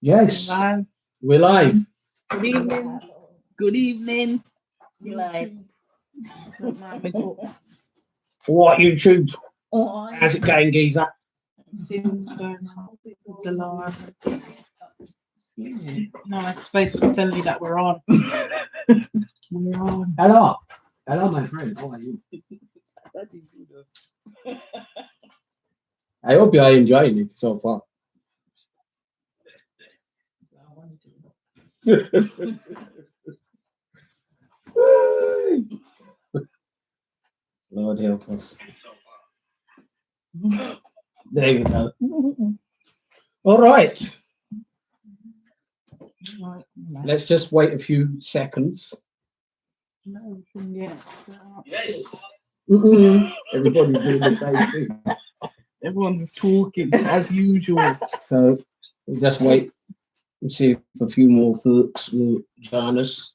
Yes, Live. we're live. Good evening. Good evening. Live. Don't mind me cook. What YouTube? Oh, How's it going, geezer? Things going on with the live. No, my space for telling you that we're on. We're on. Hello. Hello, my friend. How are you? I hope you are enjoying it so far. Lord help us. There we go. All right. Let's just wait a few seconds. No, we can get Yes. Everybody's doing the same thing. everyone's talking as usual. So we'll just wait and see if a few more folks will join us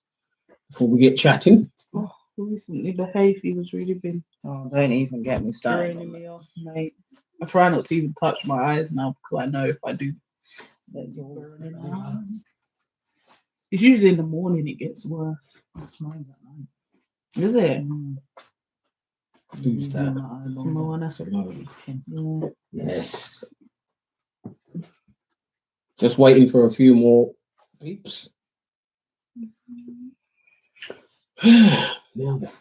before we get chatting. Oh, recently the hay fever's really been oh, don't even get me started. draining me off, mate. I try not to even touch my eyes now because I know if I do, There's all burning out. It's usually in the morning it gets worse. mine's at night. Is it? Who's that? Simona. Simone. Yes. Just waiting for a few more beeps. Now then.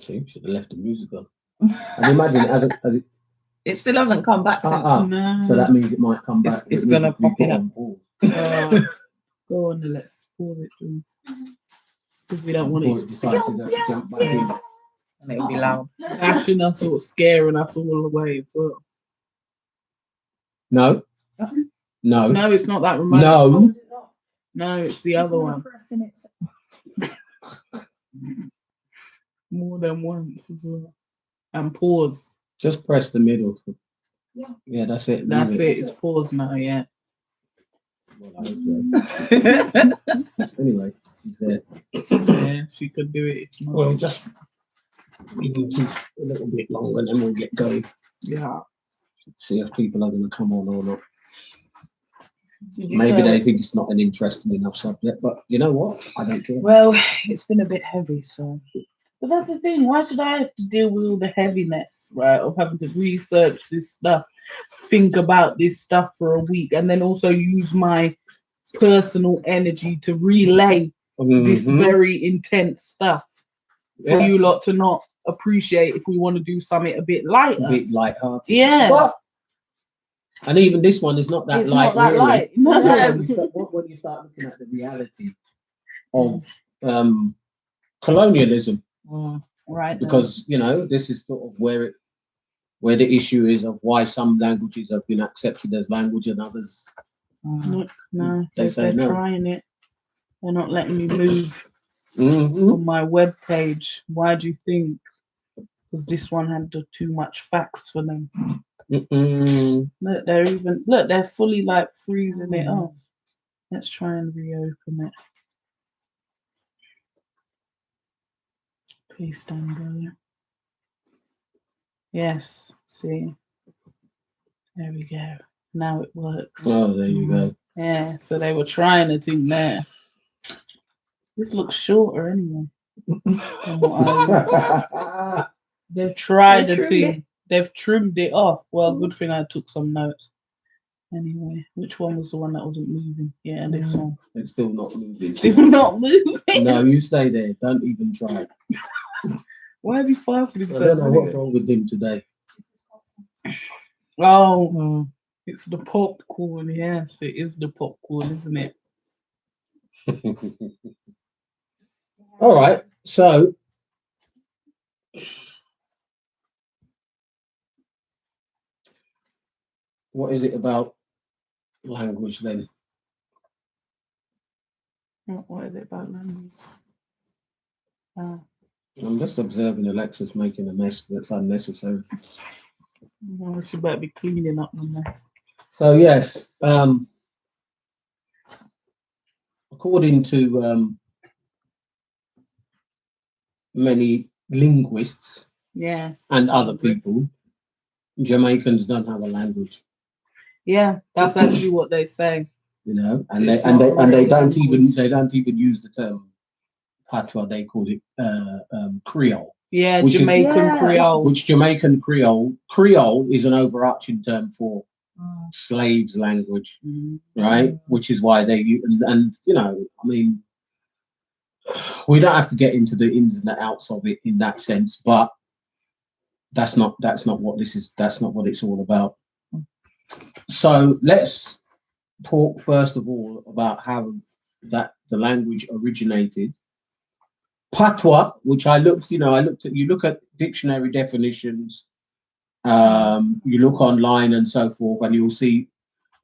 See, should have left the music on. I imagine it hasn't. It still hasn't come back since. No. So that means it might come back. It's It gonna needs to be pop it put up. on pause. Go on, and let's pause it, please. Because we don't want Before it it decides to jump back in. And it'll be loud. ashing us or scaring us all away as well. No. No. No, it's not that remote. No. No, it's the other one. More than once as well. And pause. Just press the middle. Yeah, that's it. That's Leave it. It's pause now, yeah. Well, I hope so. Anyway, she's there. Yeah, she could do it if not. Well, just we can keep a little bit longer and then we'll get going. Yeah. See if people are going to come on or not. Maybe they think it's not an interesting enough subject, but you know what? I don't care. Well, it's been a bit heavy, so. But that's the thing. Why should I have to deal with all the heaviness, right, of having to research this stuff, think about this stuff for a week, and then also use my personal energy to relay this very intense stuff for you lot to not appreciate if we want to do something a bit lighter. A bit light-hearted. Yeah. But, and even this one is not that It's light, not that really. light. No. When you start looking at the reality of colonialism, Right. because you know this is sort of where the issue is of why some languages have been accepted as language and others No, they say they're no. trying it. They're not letting me move Mm-hmm. on my web page. Why do you think? Because this one had too much facts for them. Mm-mm. Look, they're fully like freezing it off. Let's try and reopen it. Paste and go. Yes, see. There we go. Now it works. Oh, there you go. Yeah, so they were trying to do there. This looks shorter anyway. Than what they've tried to do. They've trimmed it off. Well, good thing I took some notes. Anyway, which one was the one that wasn't moving? Yeah, this one. It's still not moving. Still not moving. No, you stay there. Don't even try. Why is he fasting I himself? don't know what's wrong with him today. Oh, it's the popcorn. Yes, it is the popcorn, isn't it? All right. So what is it about language then? What is it about language? I'm just observing Alexis making a mess that's unnecessary. Oh, she better be cleaning up the mess. So yes, according to many linguists Yeah. and other people, Jamaicans don't have a language. Yeah, that's actually what they say. You know, and It's they and they not and they real don't even language. use the term patois. They call it Creole, Yeah, which is Jamaican Yeah. Creole. which Jamaican Creole is an overarching term for slaves language, Mm. right? Which is why they and you know, I mean, we don't have to get into the ins and the outs of it in that sense, but that's not what this is. That's not what it's all about. So let's talk first of all about how that the language originated. Patois, which I looked, I looked at. You look at dictionary definitions. You look online and so forth, and you'll see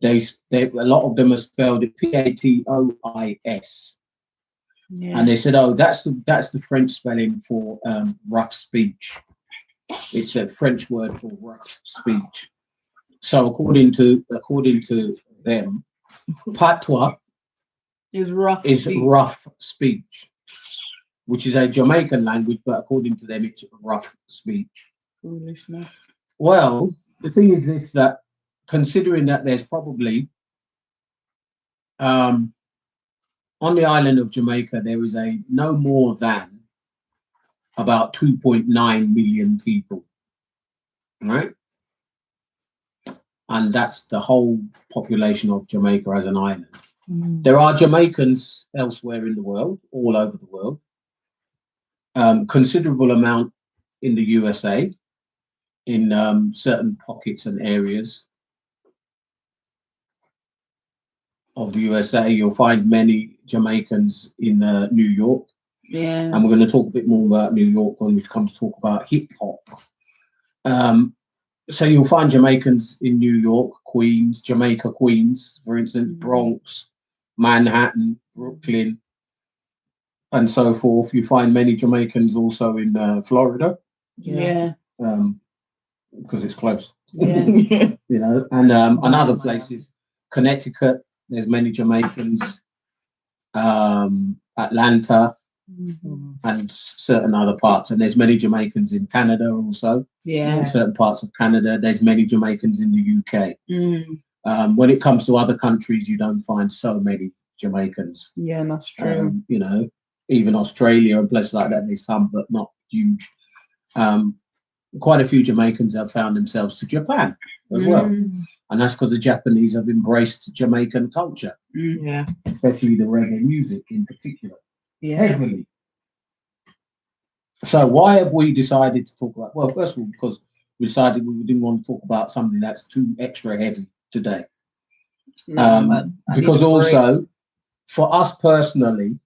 they a lot of them are spelled Patois, Yeah. and they said, oh, that's the French spelling for rough speech. It's a French word for rough speech. So according to them, patois Is rough. is speech. rough speech, which is a Jamaican language, but according to them, it's rough speech. Foolishness. Well, the thing is this, that considering that there's probably on the island of Jamaica, there is a no more than about 2.9 million people, right? And that's the whole population of Jamaica as an island. There are Jamaicans elsewhere in the world, all over the world. Considerable amount in the USA, in certain pockets and areas of the USA. You'll find many Jamaicans in New York. Yeah. And we're going to talk a bit more about New York when we come to talk about hip hop. So you'll find Jamaicans in New York, Queens, Jamaica, Queens, for instance, Bronx, Manhattan, Brooklyn, and so forth. You find many Jamaicans also in Florida, Yeah. because it's close. Yeah. And other places, Connecticut. There's many Jamaicans, Atlanta, and certain other parts. And there's many Jamaicans in Canada also. Yeah. In certain parts of Canada, there's many Jamaicans in the UK. When it comes to other countries, you don't find so many Jamaicans. Yeah, that's true. Even Australia and places like that, there's some, but not huge. Quite a few Jamaicans have found themselves to Japan as well. And that's because the Japanese have embraced Jamaican culture. Yeah. Especially the reggae music in particular. Yeah. Heavily. So why have we decided to talk about, well, first of all, because we decided we didn't want to talk about something that's too extra heavy today. Because also, for us personally,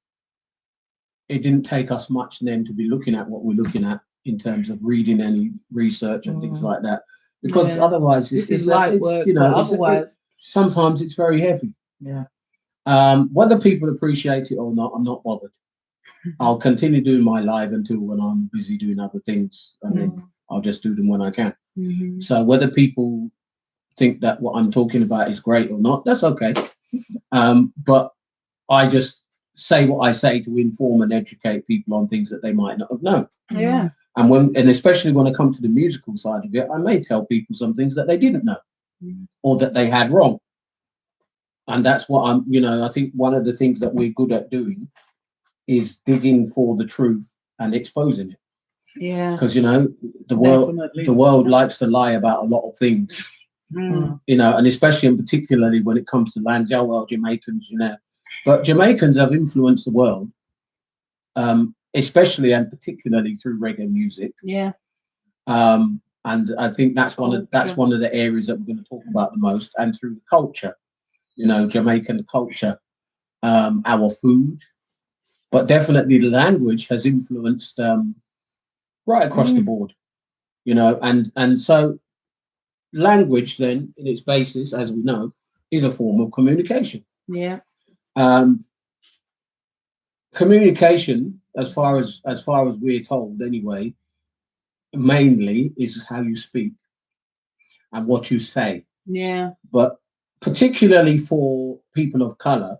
it didn't take us much then to be looking at what we're looking at in terms of reading any research and things like that. Because otherwise, it's light work, otherwise, sometimes it's very heavy. Yeah. Whether people appreciate it or not, I'm not bothered. I'll continue doing my live until when I'm busy doing other things, and then I'll just do them when I can. So whether people think that what I'm talking about is great or not, that's okay. But I just say what I say to inform and educate people on things that they might not have known. Yeah. And especially when I come to the musical side of it, I may tell people some things that they didn't know or that they had wrong. And that's what I think one of the things that we're good at doing is digging for the truth and exposing it. Yeah. Because the world likes to lie about a lot of things. And especially and particularly when it comes to language. Oh, well, Jamaicans, but Jamaicans have influenced the world, especially and particularly through reggae music. Yeah. And I think that's one of the areas that we're going to talk about the most, and through culture, Jamaican culture, our food, but definitely the language has influenced right across the board, and so language then in its basis, as we know, is a form of communication. Yeah. Communication, as far as we're told anyway, mainly is how you speak and what you say. Yeah. But particularly for people of color,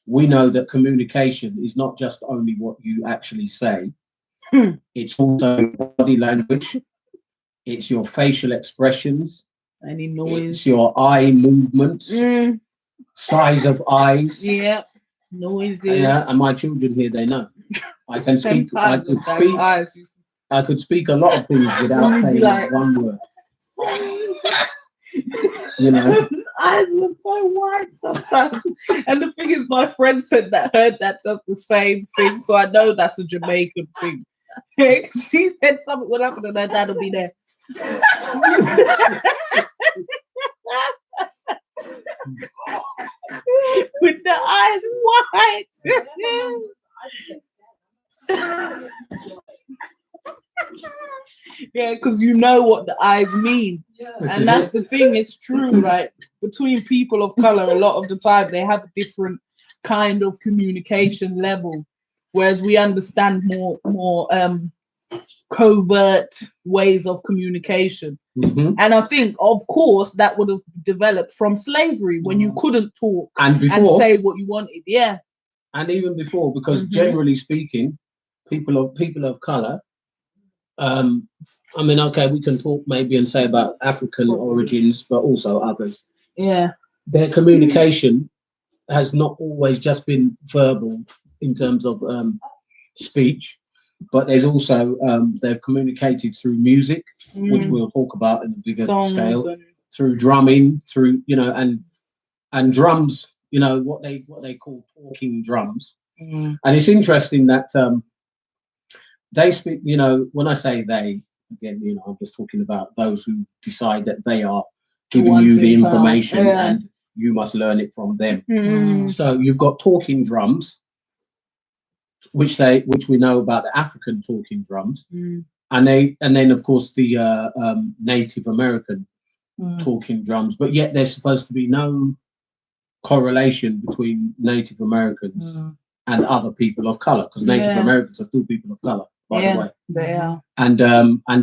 we know that communication is not just only what you actually say. It's also body language. It's your facial expressions. Any noise. It's your eye movements, Mm, size of eyes. yeah. Noises. Yeah, and my children here, they know. I can speak. I could speak. Eyes. I could speak a lot of things without You'd be saying like- one word. You know. His eyes were so wide sometimes. And the thing is, my friend said that heard that does the same thing, so I know that's a Jamaican thing. She said something will happen and her dad will be there. With the eyes wide. Yeah, because you know what the eyes mean. And that's the thing, it's true, right? Between people of color, a lot of the time they have a different kind of communication level, whereas we understand more covert ways of communication. Mhm. And I think, of course, that would have developed from slavery when you couldn't talk And and before, say what you wanted. Yeah. and even before, because Mhm. generally speaking, people of color. I mean, okay, we can talk maybe and say about African origins, but also others. Yeah. Their communication has not always just been verbal in terms of speech, but there's also they've communicated through music, which Mm. we'll talk about in a bigger Songs scale, and through drumming, through and drums, what they call talking drums. And it's interesting that they speak, when I say they, again, I'm just talking about those who decide that they are giving ones you the in power. information Yeah. and you must learn it from them. Mm. So you've got talking drums, which we know about the African talking drums, Mm. and then of course the Native American Mm. talking drums. But yet there's supposed to be no correlation between Native Americans and other people of color, because Native Yeah. Americans are still people of color, by the way. They are. And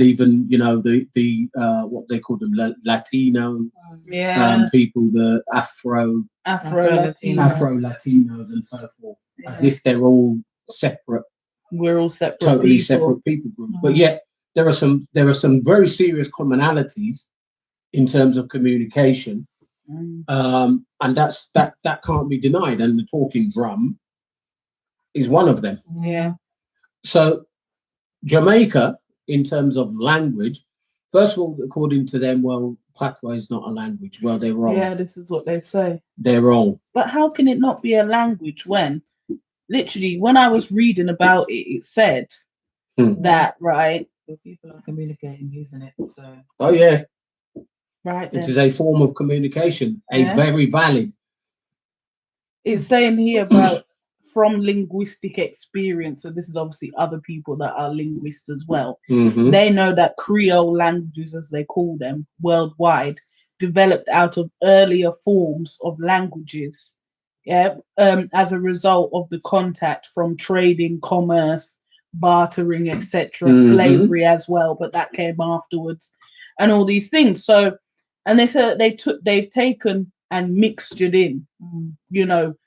even the what they call them Latino Yeah. people, the Afro Afro-Latino. Latinos and so forth, as Yeah. if they're all separate, We're all separate totally people. separate people groups. But yet there are some very serious commonalities in terms of communication, and that can't be denied. And the talking drum is one of them. Yeah. So Jamaica, in terms of language, first of all, according to them, well, patois is not a language. Well, they're wrong. Yeah, this is what they say. They're wrong. But how can it not be a language when, literally, when I was reading about it, it said that, right? The people are communicating using it. So. Oh yeah, Right it then. is a form of communication, a Yeah. very valid. It's saying here about from linguistic experience. So this is obviously other people that are linguists as well. Mhm. They know that Creole languages, as they call them worldwide, developed out of earlier forms of languages. Yeah, as a result of the contact from trading, commerce, bartering, etc., slavery as well. But that came afterwards, and all these things. So, and they said they've taken and mixed it in,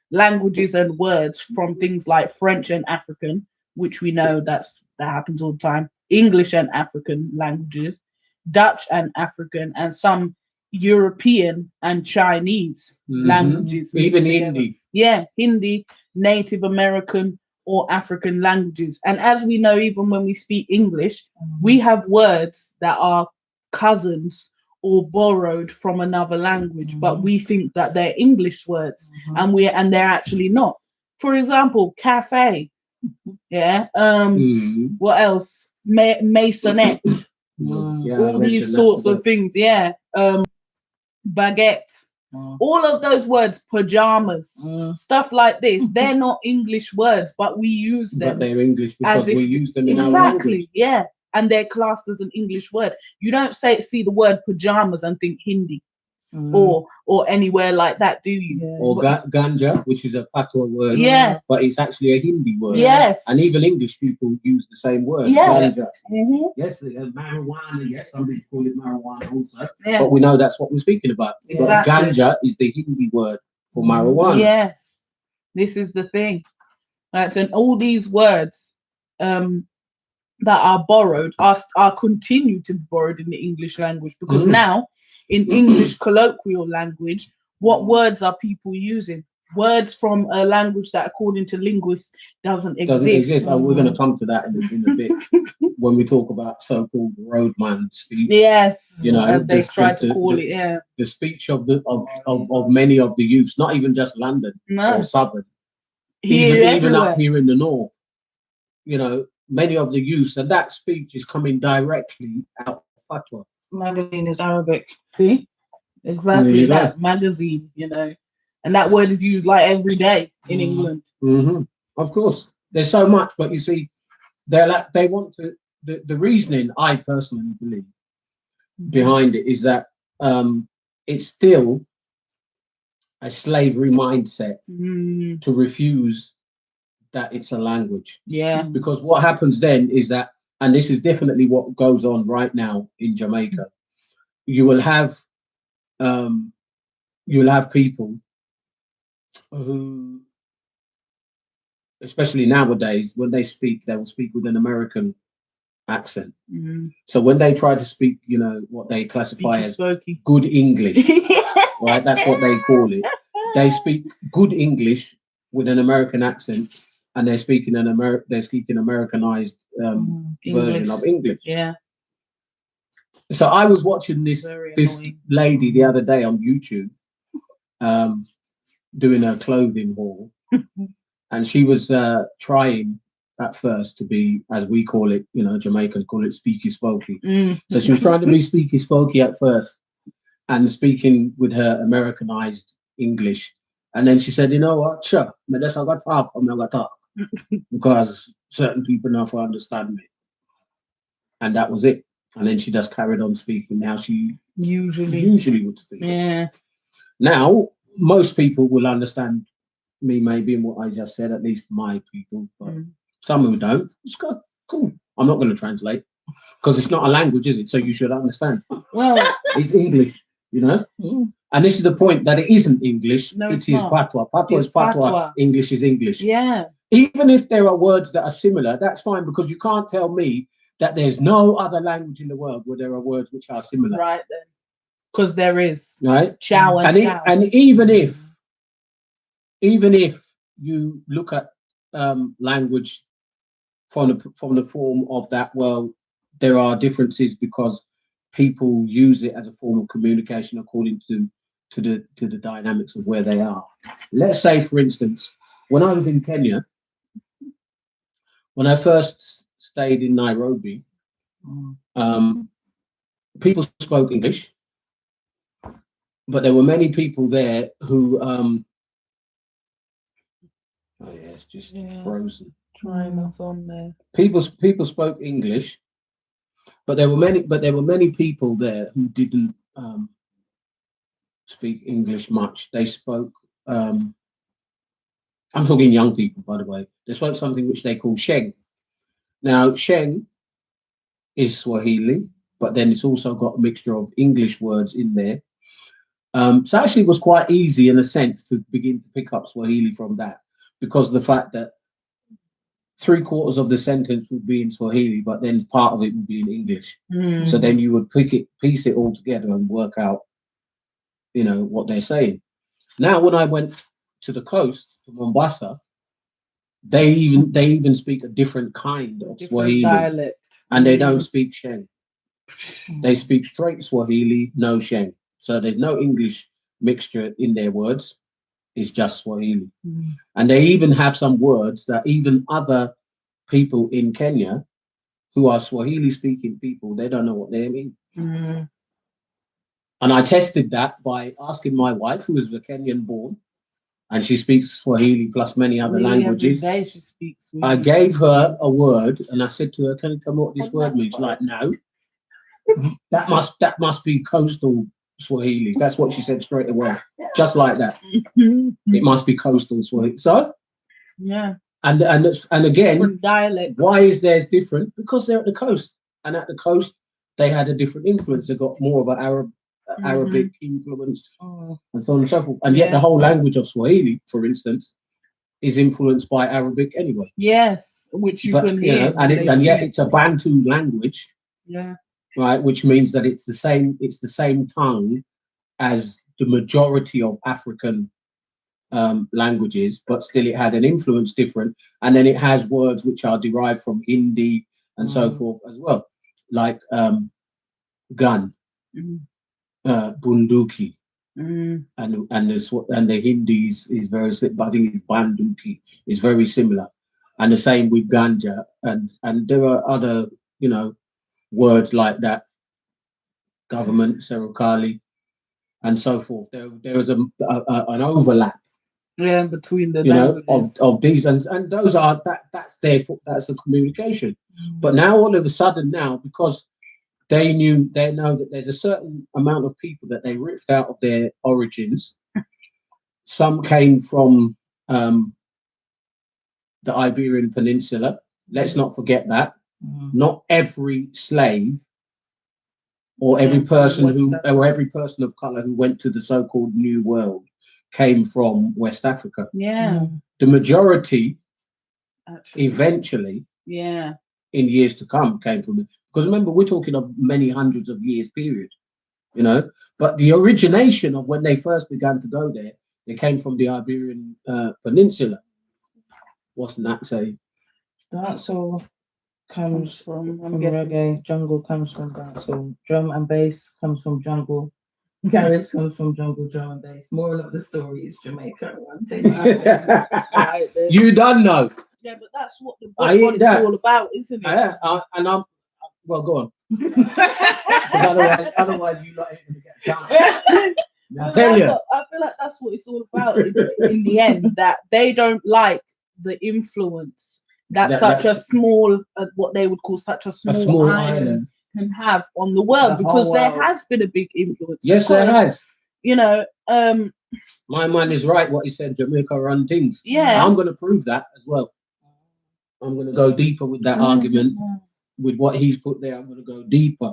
languages and words from things like French and African, which we know that happens all the time, English and African languages, Dutch and African, and some European and Chinese languages. Even mixed together. Hindi. Yeah, Hindi, Native American or African languages. And as we know, even when we speak English, we have words that are cousins or borrowed from another language, but we think that they're English words, and they're actually not. For example, cafe. Yeah. What else? Masonette. Yeah, All these sorts of things. Yeah. Baguette. All of those words, pajamas, stuff like this, they're not English words, but we use them. But they're English because as if we use them in our language. exactly, yeah. And they're classed as an English word. You don't see the word pajamas and think Hindi or anywhere like that, do you? Yeah. Or ganja, which is a patois word, Yeah. but it's actually a Hindi word. Yes. And even English people use the same word, Yeah. ganja. Yes, Marijuana, yes, some people call it marijuana also, yeah. but we know that's what we're speaking about. Exactly. But ganja is the Hindi word for marijuana. Yes, this is the thing. Right, so all these words that are borrowed are continue to be borrowed in the English language, because now in English colloquial language, what words are people using? Words from a language that, according to linguists, doesn't exist. Oh, we're going to come to that in a bit when we talk about so-called roadman speech. Yes, you know, as they try to call it. Yeah, the speech of many of the youths, not even just London or Southern, even up here in the north. You know, many of the youths, and that speech is coming directly out of fatwa. Magazine is Arabic. See, exactly that magazine. You know, and that word is used like every day in England. Mm-hmm. Of course, there's so much, but you see, they want to. The reasoning, I personally believe, behind it is that it's still a slavery mindset to refuse that it's a language. Yeah. Because what happens then is that, and this is definitely what goes on right now in Jamaica, you will have people who, especially nowadays, when they speak, they will speak with an American accent. So when they try to speak, you know, what they classify as good English, right? That's what they call it. They speak good English with an American accent, and they're speaking Americanized version of English. Yeah. So I was watching this lady the other day on YouTube, doing a clothing haul, and she was trying at first to be, as we call it, you know, Jamaicans call it speaky spokey. So she was trying to be speaky spokey at first and speaking with her Americanized English. And then she said, you know what, sure, but that's how I talk, I'm not gonna talk. Because certain people now for understand me. And that was it. And then she just carried on speaking how she usually would speak. Yeah. Now, most people will understand me maybe in what I just said, at least my people, but some who don't, it's cool. I'm not going to translate because it's not a language, is it? So you should understand. Well, it's English, you know? And this is the point, that it isn't English. No, it is patois. Patois is patois. English is English. Yeah. Even if there are words that are similar, that's fine, because you can't tell me that there's no other language in the world where there are words which are similar. Right then. Because there is. Right? Chow and chow. And even if you look at language from the form of that, well, there are differences because people use it as a form of communication according to the dynamics of where they are. Let's say, for instance, when I was in Kenya, when I first stayed in Nairobi, people spoke English, but there were many people there who oh yeah, it's just frozen. Trying us on there. People spoke English, but there were many people there who didn't speak English much. They spoke. I'm talking young people, by the way. They spoke something which they call Sheng. Now, Sheng is Swahili, but then it's also got a mixture of English words in there. So actually, it was quite easy in a sense to begin to pick up Swahili from that, because of the fact that 3/4 of the sentence would be in Swahili, but then part of it would be in English. So then you would piece it all together and work out, you know, what they're saying. Now, when I went to the coast, to Mombasa, they even speak a different kind of Swahili dialect, and they don't speak Sheng. They speak straight Swahili, no Sheng. So there's no English mixture in their words. It's just Swahili. And they even have some words that even other people in Kenya who are Swahili speaking people, they don't know what they mean. And I tested that by asking my wife, who is a Kenyan born, and she speaks Swahili plus many other languages. Every day she speaks Swahili. I gave her a word and I said to her, can you tell me what this word means? She's like, no. That must be coastal Swahili. That's what she said straight away. Just like that. It must be coastal Swahili. So yeah. And again, different dialects. Why is theirs different? Because they're at the coast. And at the coast they had a different influence. They got more of an Arabic influence and so on and so forth. And yet the whole language of Swahili, for instance, is influenced by Arabic anyway. Yes, which you can hear. And yet it's a Bantu language. Yeah. right? Which means that it's the same tongue as the majority of African languages, but still it had an influence different. And then it has words which are derived from Hindi and so forth as well, like gun, Mm. bunduki, Mm. and there's what and the Hindi is very but I think it's banduki is very similar, and the same with ganja, and there are other words like that, government, serikali, and so forth. There is an overlap, Yeah, between the of these, and those are that's that's the communication. But now all of a sudden now, because they know that there's a certain amount of people that they ripped out of their origins. Some came from the Iberian Peninsula. Let's not forget that. Not every slave or every person of color who went to the so-called New World came from West Africa. Yeah. The majority Actually. eventually, Yeah. in years to come, came from it. Because remember, we're talking of many hundreds of years period, But the origination of when they first began to go there, they came from the Iberian Peninsula. What's that say? That's all comes from reggae. Jungle comes from that. So drum and bass comes from jungle. Garage comes from jungle, drum and bass. Moral of the story is Jamaica. Right, You don't know. Yeah, but that's what the what it's all about, isn't it? And I'm well. Go on. otherwise, you lot ain't gonna get a chance. I feel like that's what it's all about in the end. That they don't like the influence that such a small, what they would call such a small island can have on the world, because there has been a big influence. Yes, there has. My man is right. What he said, Jamaica run things. Yeah, I'm going to prove that as well. I'm going to go deeper with that argument. With what he's put there, I'm going to go deeper.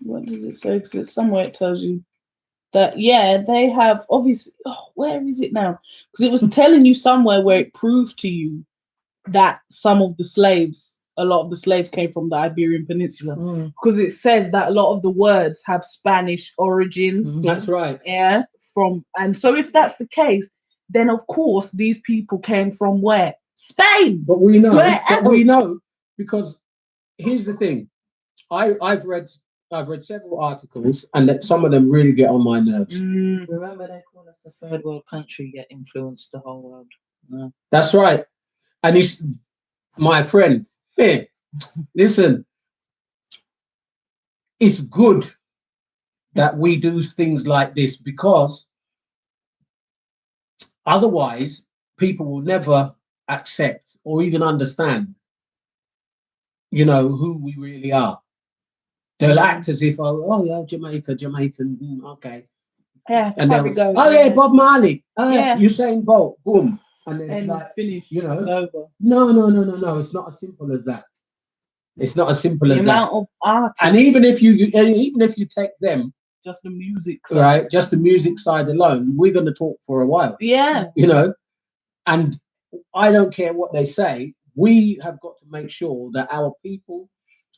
What does it say? Because it's somewhere it tells you that they have obviously. Oh, where is it now? Because it was telling you somewhere where it proved to you that a lot of the slaves came from the Iberian Peninsula. Because it says that a lot of the words have Spanish origins. That's right. Yeah, and so if that's the case, then of course these people came from where? Spain. But we know because here's the thing. I've read several articles, and that some of them really get on my nerves. Remember, they call us the third world country, yet influenced the whole world. Yeah. That's right. And it's my friend. Listen, it's good that we do things like this, because otherwise people will never accept or even understand, who we really are. They'll act as if, oh yeah, Jamaican, okay. Yeah, and they'll go, oh yeah, Bob Marley, Usain Bolt, boom, and then finish. It's over. No. It's not as simple as that. It's not as simple as that. The amount of artists, and even if you take them, just the music side, right, just the music side alone, we're going to talk for a while. Yeah, and I don't care what they say. We have got to make sure that our people,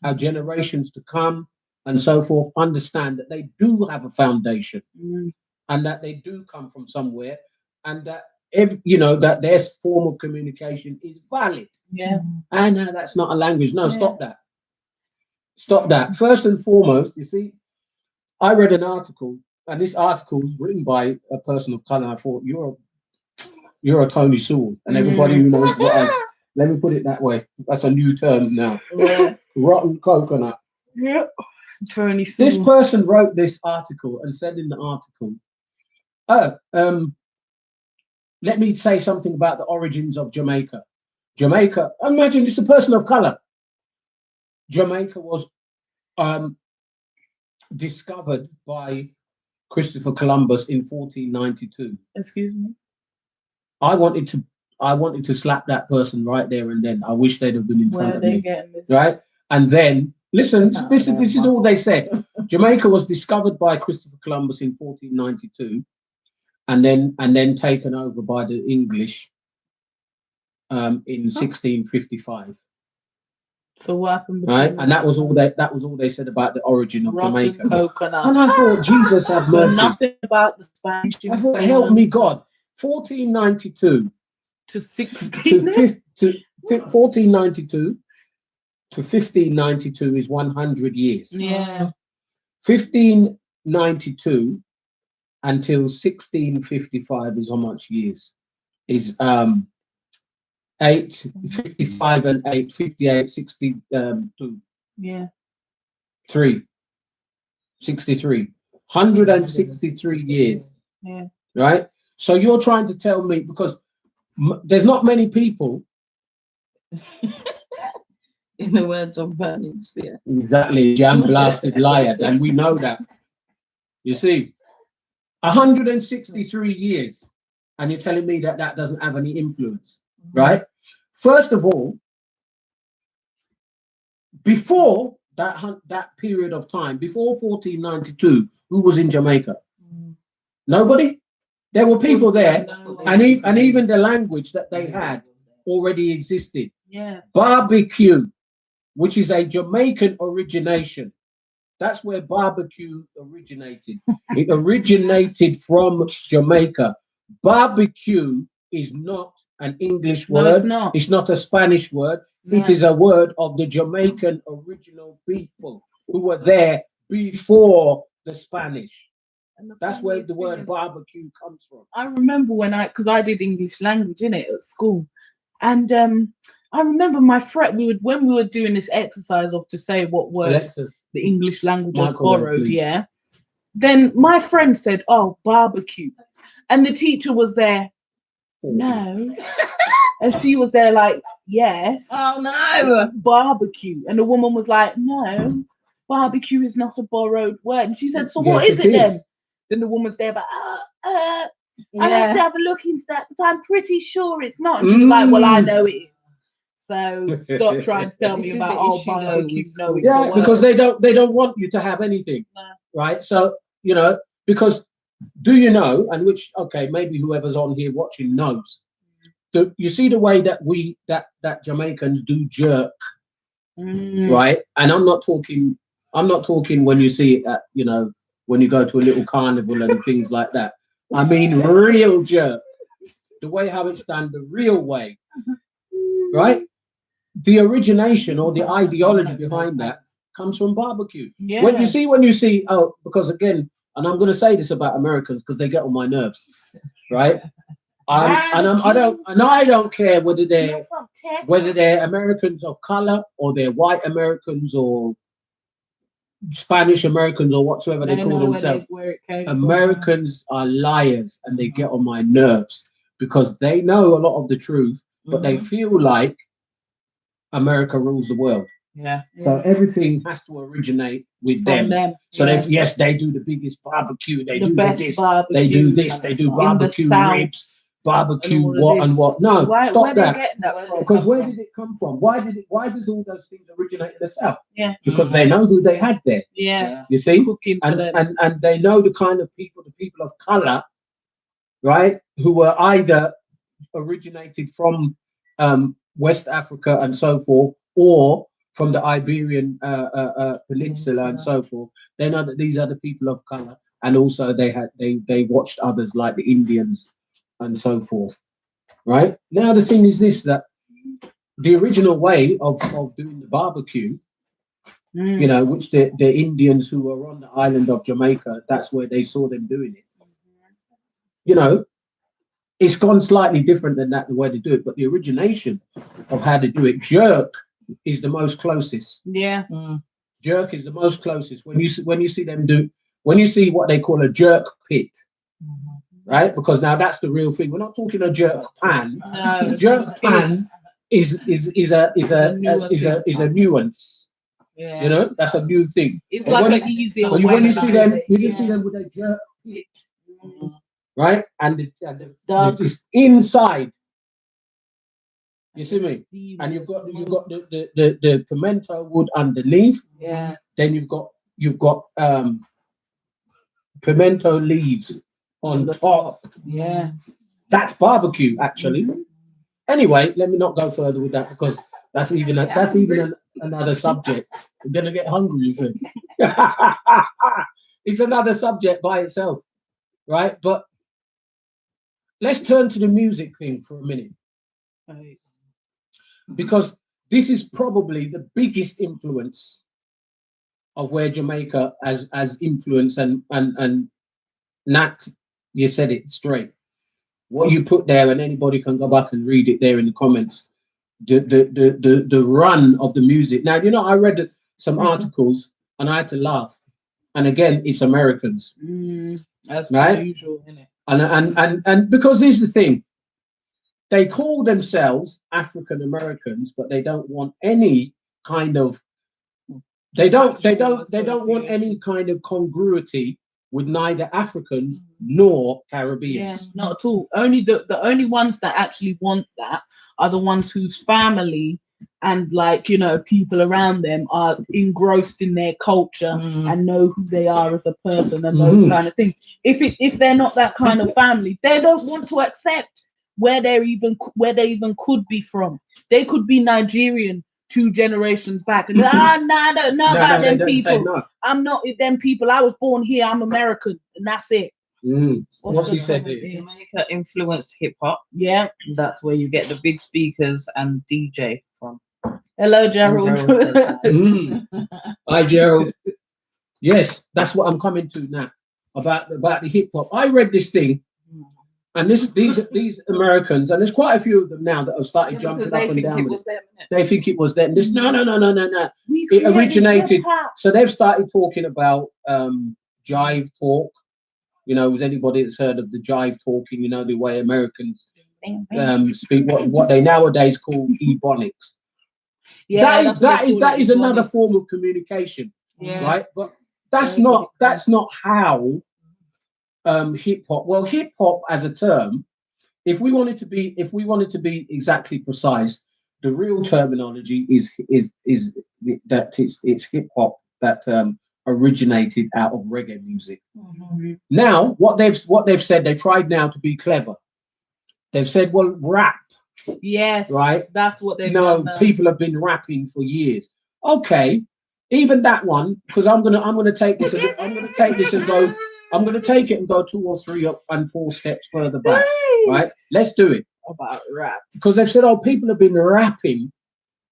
our generations to come, and so forth, understand that they do have a foundation, and that they do come from somewhere, and that that their form of communication is valid. Yeah, and that's not a language. No, stop that. First and foremost, you see, I read an article, and this article was written by a person of color. I thought, you're a Tony Sewell, and everybody who knows what let me put it that way. That's a new term now. Yeah. Rotten coconut. Yeah. Tony Sewell. This person wrote this article and said in the article, let me say something about the origins of Jamaica. Jamaica, imagine it's a person of color. Jamaica was discovered by Christopher Columbus in 1492. Excuse me? I wanted to slap that person right there and then. I wish they'd have been in front of me. Right? And then, listen, this is all they said. Jamaica was discovered by Christopher Columbus in 1492, and then taken over by the English in 1655. So what happened? Right, and that was all they said about the origin of rotten Jamaica. coconut. And I thought, Jesus have So mercy. nothing about the Spanish. I thought, help me God. 1492 to 16. to 1492 to 1592 is 100 years. Yeah. 1592 until 1655 is how much years? Is 855 and 858 62 Yeah. 3 63 163 years. Yeah. Right, so you're trying to tell me, because there's not many people, In the words of Burning Spear. exactly, jam blasted liar, and we know that. You see, 163 years, and you're telling me that that doesn't have any influence, right? First of all, before that period of time, before 1492, who was in Jamaica? Nobody. There were people there, and even the language that they had already existed. Yeah. Barbecue, which is a Jamaican origination. That's where barbecue originated. It originated from Jamaica. Barbecue is not an English word. No, It's not a Spanish word. No. It is a word of the Jamaican original people who were there before the Spanish. That's where the word barbecue comes from. I remember because I did English language in it at school, and I remember my friend. When we were doing this exercise of to say what words the English language was borrowed. Yeah. Then my friend said, "Oh, barbecue," and the teacher was there. No, and she was there like, "Yes." Oh no, barbecue, and the woman was like, "No, barbecue is not a borrowed word." And she said, "So what is it then?" Then the woman's there, but I have to have a look into that, but I'm pretty sure it's not. And she was like, "Well, I know it is. So stop trying to tell me about barbecue." Yeah, because they don't want you to have anything, right? So because do you know? And which maybe whoever's on here watching knows. You see the way that that Jamaicans do jerk, right? And I'm not talking when you see it at when you go to a little carnival and things like that. I mean real jerk. The way how it's done, the real way, right? The origination or the ideology behind that comes from barbecue. Yeah. When you see, because again, and I'm going to say this about Americans because they get on my nerves, right? I don't care whether they're Americans of color or they're white Americans or Spanish Americans or whatsoever they call themselves. Americans are liars and they get on my nerves because they know a lot of the truth, but they feel like America rules the world. Yeah. So everything has to originate with them. So they do the biggest barbecue. They do this. They do this. They do barbecue ribs, barbecue what and what. No, stop that. Because where did it come from? Why does all those things originate in the South? Yeah. Because they know who they had there. Yeah. You see, and they know the kind of people, the people of color, right, who were either originated from West Africa and so forth, or from the Iberian Peninsula and so forth. They know that these are the people of color, and also they watched others like the Indians and so forth. Right now, the thing is this: that the original way of doing the barbecue, which the Indians who were on the island of Jamaica, that's where they saw them doing it. It's gone slightly different than that, the way they do it, but the origination of how they do it, jerk is the most closest. Yeah. Jerk is the most closest. When you see what they call a jerk pit, right? Because now that's the real thing. We're not talking a jerk pan. No. Jerk pan is a nuance. Yeah. That's a new thing. It's like an easier way. When you see them, see them with a jerk pit. Right, and it's inside. You see me? And you've got the pimento wood underneath. Yeah. Then you've got pimento leaves on the top. Yeah. That's barbecue, actually. Anyway, let me not go further with that because that's even another subject. I'm gonna get hungry, you think? It's another subject by itself, right? But let's turn to the music thing for a minute, because this is probably the biggest influence of where Jamaica as influence and Nat, you said it straight. What you put there, and anybody can go back and read it there in the comments. The run of the music. Now, you know, I read some articles and I had to laugh. And again, it's Americans. That's right? usual, isn't it? And because here's the thing, they call themselves African Americans, but they don't want any kind of they don't want any kind of congruity with neither Africans nor Caribbeans. Yeah, not at all. Only the only ones that actually want that are the ones whose family and, like, you know, people around them are engrossed in their culture and know who they are as a person and those kind of things. If they're not that kind of family, they don't want to accept where they even could be from. They could be Nigerian 2 generations back, and I don't know about them people. No. I'm not with them people. I was born here. I'm American, and that's it. What's he said? Jamaica influenced hip hop. Yeah, That's where you get the big speakers and DJ from. Hello, Gerald. Hi, Gerald. Yes, that's what I'm coming to now about the hip hop. I read this thing. And these Americans, and there's quite a few of them now that have started jumping up and down with it. They think it was them. This no. It originated. So they've started talking about jive talk. You know, with anybody that's heard of the jive talking, you know, the way Americans speak what they nowadays call ebonics. Yeah, that is another form of communication, right? But that's not how hip hop. Well, hip hop as a term, if we wanted to be exactly precise, the real terminology is that it's hip hop that originated out of reggae music. Now, what they've said, they tried now to be clever. They've said, well, rap. Yes, right. That's what they've done. People have been rapping for years. Okay, even that one, because I'm gonna take this and go. I'm going to take it and go 2 or 3 up and 4 steps further back, right? Let's do it. About rap. Because they've said, oh, people have been rapping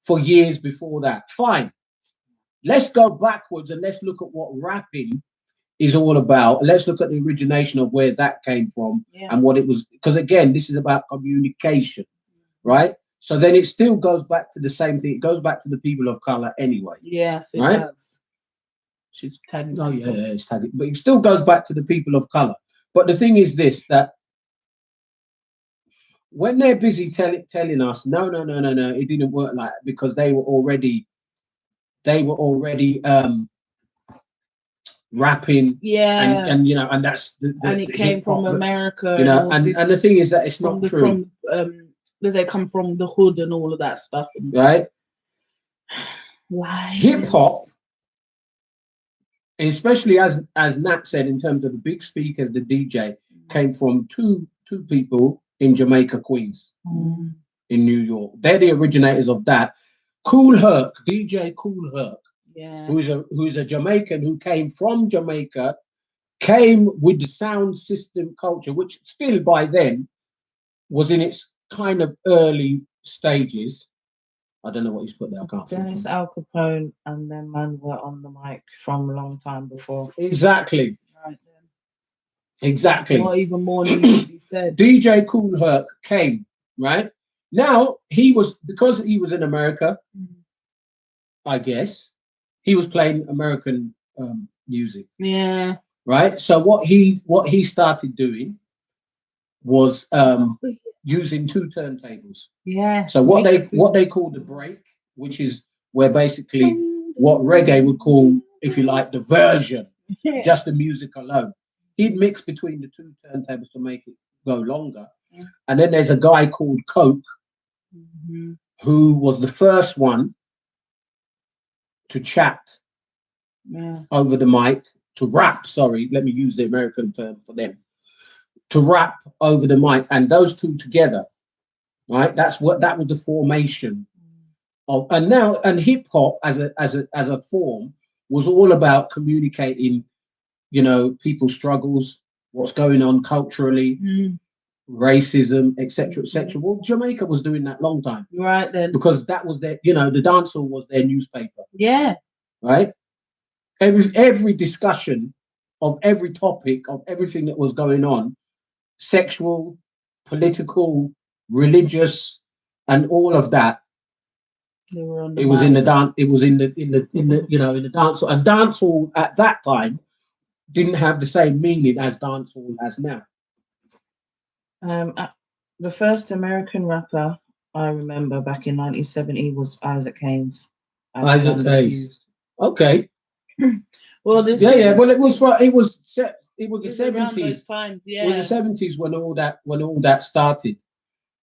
for years before that. Fine. Let's go backwards and let's look at what rapping is all about. Let's look at the origination of where that came from and what it was. Because again, this is about communication, right? So then it still goes back to the same thing. It goes back to the people of color anyway. Yes, it right? does. She's tagging. Oh yeah, it's tagging. But it still goes back to the people of color. But the thing is this, that when they're busy telling us, no, it didn't work like that, because they were already rapping. Yeah. And you know, and that's and it came from America. You know, and the thing is that it's not true. They come from the hood and all of that stuff. Right. Why? Hip hop, especially as Nat said, in terms of the big speakers, the DJ came from two people in Jamaica, Queens, in New York. They're the originators of that. Kool Herc, DJ Kool Herc, who's a Jamaican who came from Jamaica, came with the sound system culture, which still by then was in its kind of early stages. I don't know what he's put there. I can't see. Dennis Al Capone and them man were on the mic from a long time before. Exactly. Right then. Exactly. What even more needs to be said. DJ Kool Herc came, right? Now because he was in America, I guess, he was playing American music. Yeah. Right. So what he started doing was using 2 turntables. Yeah. So what they call the break, which is where basically what reggae would call, if you like, the version, just the music alone. He'd mix between the 2 turntables to make it go longer. And then there's a guy called Coke, who was the first one to chat over the mic, to rap. Sorry, let me use the American term for them. To rap over the mic, and those 2 together, right? That was the formation and hip hop as a form was all about communicating, you know, people's struggles, what's going on culturally, racism, etc., etc. Well, Jamaica was doing that long time, right then, because that was their, you know, the dancehall was their newspaper. Yeah. Right. Every discussion of every topic of everything that was going on, sexual, political, religious, and all of that. They were on the It was in the mic. dance. It was in the you know, in the dancehall. And dancehall at that time didn't have the same meaning as dancehall has now. The first American rapper I remember back in 1970 was Isaac Hayes. Isaac Hayes. Okay. Well, this yeah. Well, it was the around those 70s. times, It was the 70s when all that started.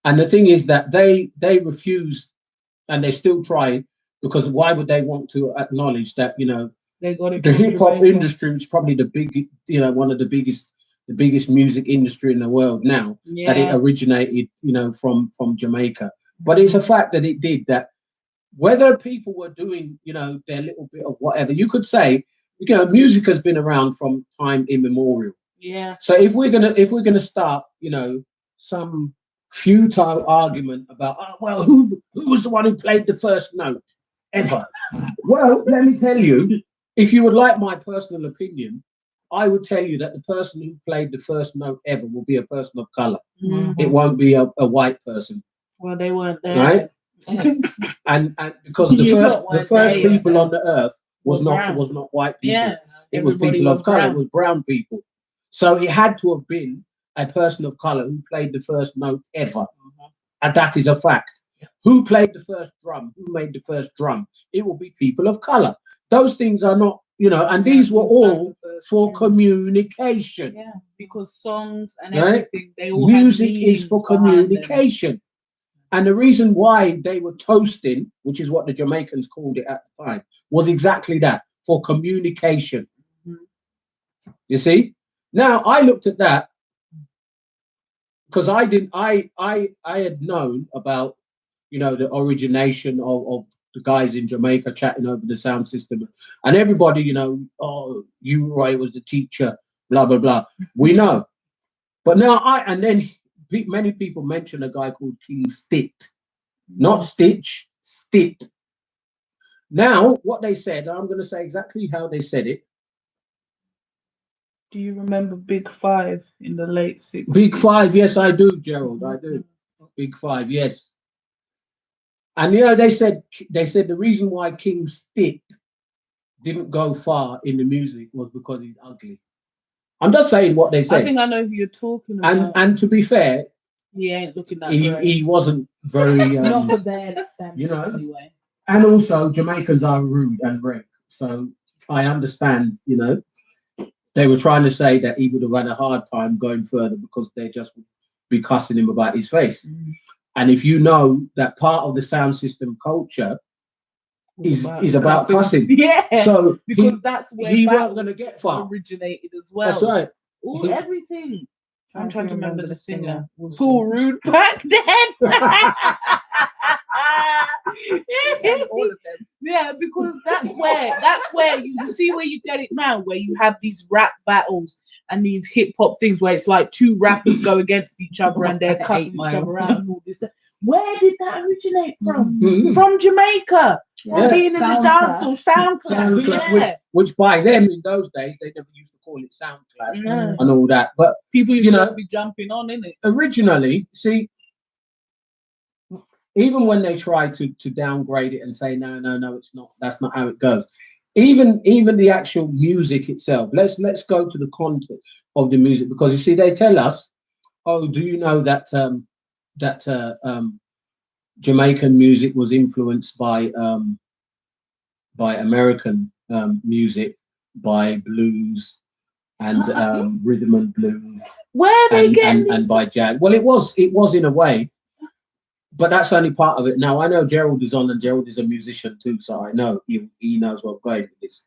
And the thing is that they refused, and they still try, because why would they want to acknowledge that, you know, they got it the from hip hop Jamaica. industry is probably one of the biggest music industry in the world now, that it originated, you know, from Jamaica. But it's a fact that it did that. Whether people were doing, you know, their little bit of whatever, you could say, you know, music has been around from time immemorial. Yeah. So if we're gonna start, you know, some futile argument about, oh, well, who was the one who played the first note ever? Well, let me tell you, if you would like my personal opinion, I would tell you that the person who played the first note ever will be a person of color. It won't be a white person. Well, they weren't there, right? and because the first people on the earth was not white people. Yeah, it was people of color. It was brown people. So it had to have been a person of color who played the first note ever, and that is a fact. Who played the first drum? Who made the first drum? It will be people of color. Those things are not, you know, and these were all for communication. Yeah, because songs and right? everything, they all music is for communication. And the reason why they were toasting, which is what the Jamaicans called it at the time, was exactly that, for communication. You see? Now I looked at that because I had known about, you know, the origination of the guys in Jamaica chatting over the sound system, and everybody, you know, oh, you Roy was the teacher, blah blah blah. We know, but now and then many people mention a guy called King Stitt, not Stitch, Stitt. Now what they said, I'm going to say exactly how they said it. Do you remember Big Five in the late 60s? Big Five, yes, I do, Gerald. I do. Big Five, yes. And you know, they said the reason why King Stitt didn't go far in the music was because he's ugly. I'm just saying what they said. I think I know who you're talking about. And to be fair, he ain't looking that he wasn't very not for their standards, you know. Anyway. And also Jamaicans are rude and rank, so I understand. You know, they were trying to say that he would have had a hard time going further because they just would be cussing him about his face. And if you know that part of the sound system culture is about cussing, so because that's where he wasn't going to get far. Originated as well. That's right. Everything. I'm trying to remember the singer. Was all rude back then. All of them. Yeah, because that's where you see where you get it now, where you have these rap battles and these hip hop things where it's like two rappers go against each other and they're cutting each other out and all this. Where did that originate from? From Jamaica. Yeah. Being in the dance or sound clash. Which by them in those days they never used to call it sound clash and all that. But people used to be jumping on, innit? Originally, see, even when they try to downgrade it and say no, it's not. That's not how it goes. Even the actual music itself. Let's go to the content of the music, because you see they tell us, oh, do you know that Jamaican music was influenced by American music, by blues and rhythm and blues. Where they getting and by jazz. Well, it was in a way, but that's only part of it. Now I know Gerald is on, and Gerald is a musician too, so I know he knows what I'm going with this.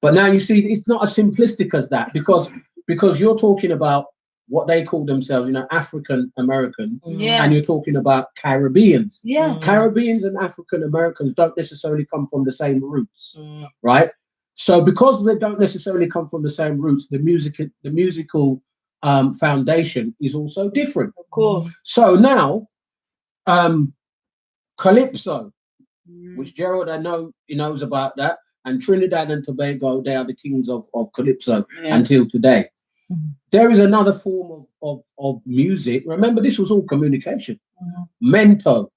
But now you see, it's not as simplistic as that, because you're talking about what they call themselves, you know, African American, Yeah. and you're talking about Caribbeans. Yeah. Caribbeans and African Americans don't necessarily come from the same roots, right? So because they don't necessarily come from the same roots, the musical foundation is also different. Of course. So now, Calypso, which Gerald, I know he knows about that, and Trinidad and Tobago, they are the kings of Calypso until today. There is another form of music. Remember, this was all communication. Mento.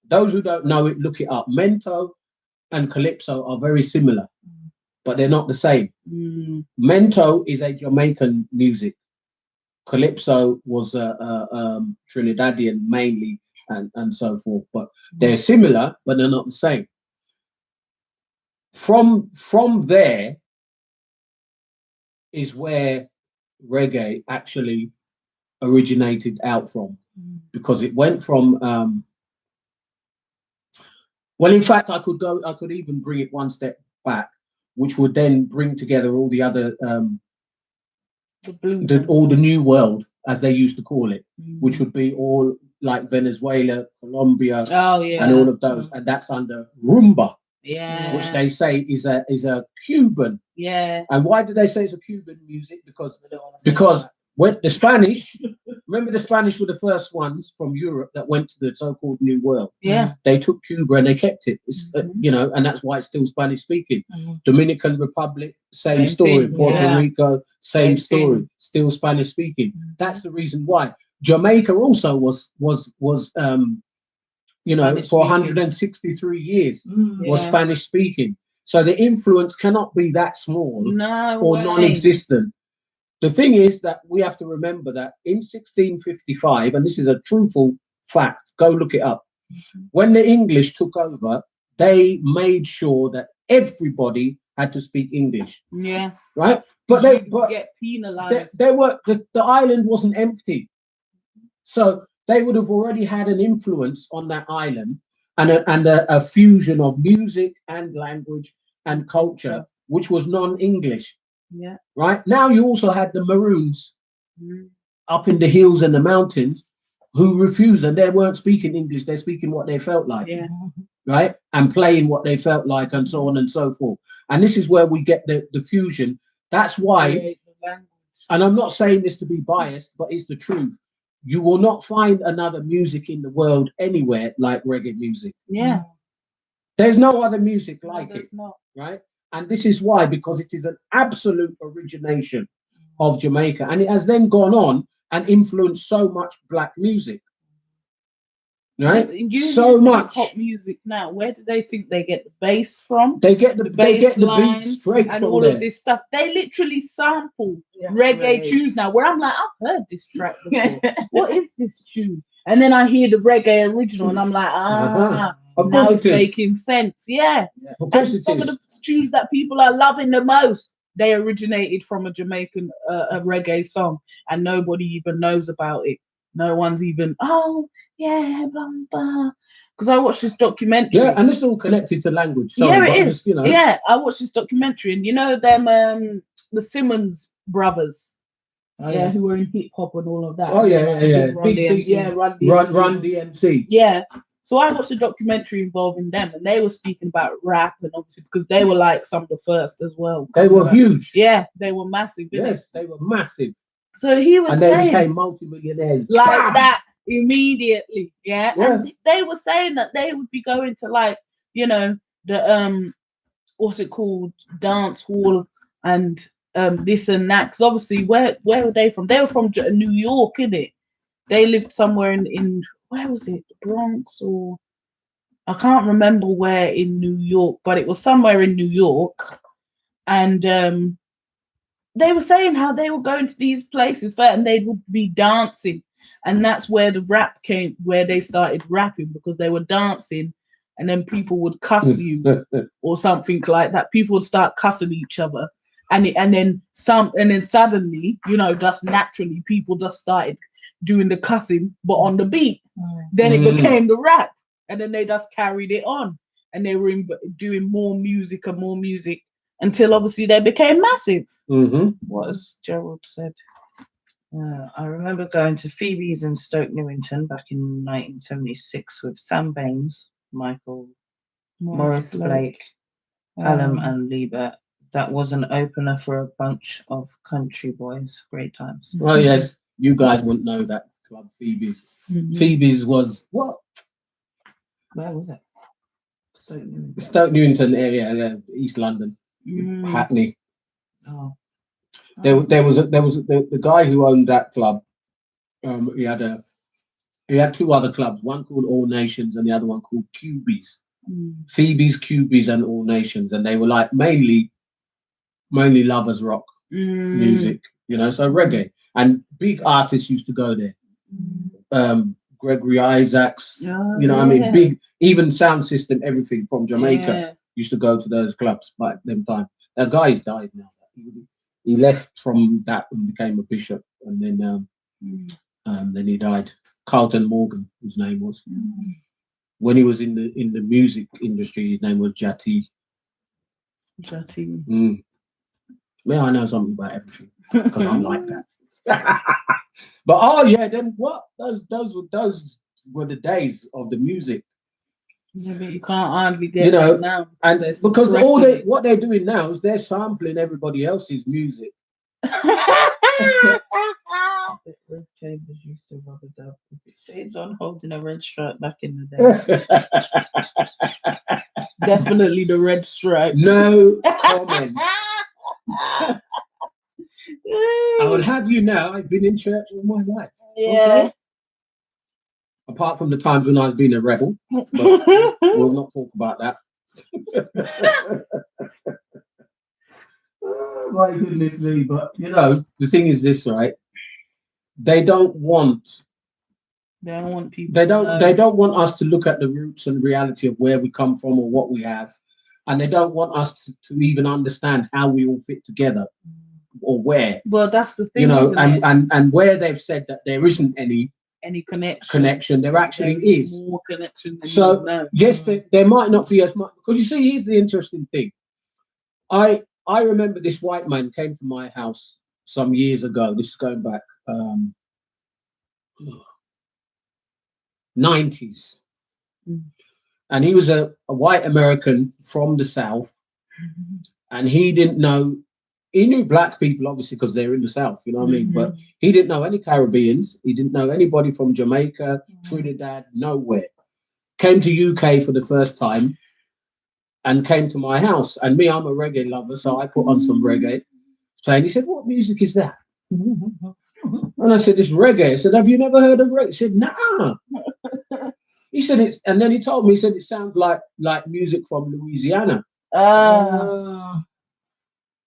Those who don't know it, look it up. Mento and Calypso are very similar, but they're not the same. Mento is a Jamaican music. Calypso was Trinidadian mainly, and so forth. But they're similar, but they're not the same. From there is where reggae actually originated out from, because it went from well, in fact, I could even bring it one step back, which would then bring together all the other all the new world, as they used to call it, which would be all like Venezuela, Colombia, and all of those, and that's under rumba, which they say is a Cuban. And why do they say it's a Cuban music? Because when the Spanish, remember, the Spanish were the first ones from Europe that went to the so-called New World. They took Cuba and they kept it. You know, and that's why it's still Spanish speaking. Dominican Republic, same story. Puerto Rico, same story. Still Spanish speaking. That's the reason why. Jamaica also was you know, Spanish for 163 years was Spanish speaking. So the influence cannot be that small or non-existent. The thing is that we have to remember that in 1655, and this is a truthful fact, go look it up. When the English took over, they made sure that everybody had to speak English. Right? But they get penalized. The island wasn't empty. So they would have already had an influence on that island, and a fusion of music and language and culture, which was non-English. Right? Now you also had the Maroons up in the hills and the mountains who refused, and they weren't speaking English, they're speaking what they felt like. Right? And playing what they felt like, and so on and so forth. And this is where we get the fusion. That's why, and I'm not saying this to be biased, but it's the truth. You will not find another music in the world anywhere like reggae music. There's no other music like it. Right? And this is why, because it is an absolute origination of Jamaica. And it has then gone on and influenced so much black music. Right? So much pop music now. Where do they think they get the bass from? They get the beat straight and from all there. Of this stuff. They literally sample reggae tunes now. Where I'm like, I've heard this track before. What is this tune? And then I hear the reggae original, and I'm like, now it's making sense. And some of the tunes that people are loving the most, they originated from a Jamaican a reggae song, and nobody even knows about it. No one's even, blah, blah. Because I watched this documentary. Yeah, and it's all connected to language. Sorry, it is. Just, you know. Yeah, I watched this documentary, and you know them, the Simmons brothers. Who were in hip hop and all of that. Run DMC. Yeah. So I watched a documentary involving them, and they were speaking about rap, and obviously because they were like some of the first as well. They were huge. Yeah, they were massive. Yes, they were massive. So he was saying, and they became multi-millionaires like that immediately. Yeah, and they were saying that they would be going to, like, you know, the what's it called, dance hall and this and that. Because obviously, where were they from? They were from New York, innit? They lived somewhere in where was it, the Bronx, or I can't remember where in New York, but it was somewhere in New York, and they were saying how they were going to these places and they would be dancing, and that's where the rap came, where they started rapping, because they were dancing, and then people would cuss you or something like that. People would start cussing each other, and then suddenly, you know, just naturally, people just started doing the cussing, but on the beat. Then it became the rap, and then they just carried it on, and they were doing more music and more music until obviously they became massive. What has Gerald said? I remember going to Phoebe's in Stoke Newington back in 1976 with Sam Baines, Michael Morris Blake, Hallam and Liebert. That was an opener for a bunch of country boys. Great times. Oh yes, you guys wouldn't know that club, Phoebe's. Phoebe's was what? Where was it? Stoke Newington. Stoke Newington area, East London, Hackney. Oh. There was the guy who owned that club. He had two other clubs, one called All Nations and the other one called Cubies. Phoebe's, Cubies, and All Nations, and they were like mainly lovers rock music, you know, so reggae, and big artists used to go there. Gregory Isaacs, you know, I mean, big, even sound system, everything from Jamaica used to go to those clubs by them time. That guy's died now. He left from that and became a bishop, and then he died. Carlton Morgan, his name was. When he was in the music industry, his name was Jati. Well, I know something about everything because I'm like that. But oh yeah, then what? Those were the days of the music. Yeah, but you can't hardly get, you know, now and because what they're doing now is they're sampling everybody else's music. Rick Chambers used to rub a dub with his shades on, holding a red stripe back in the day. Definitely the red stripe. No comment. I will have you know, I've been in church all my life. Yeah. Okay? Apart from the times when I've been a rebel, but we'll not talk about that. Oh, my goodness me! But you know, the thing is this, right? They don't want people. They don't want us to look at the roots and reality of where we come from or what we have, and they don't want us to even understand how we all fit together or where. Well, that's the thing, you know, isn't and where they've said that there isn't any connection, there actually is more connection than so you know. yes, there might not be as much, because you see, here's the interesting thing. I remember this white man came to my house some years ago. This is going back 90s, and he was a white American from the South, and he didn't know. He knew black people, obviously, because they're in the South, you know what I mean? But he didn't know any Caribbeans. He didn't know anybody from Jamaica, Trinidad, nowhere. Came to UK for the first time and came to my house. And me, I'm a reggae lover, so I put on some reggae. And he said, "What music is that?" And I said, "It's reggae." I said, "Have you never heard of reggae?" He said, "Nah." He said, "It's," and then he told me, he said, "It sounds like music from Louisiana."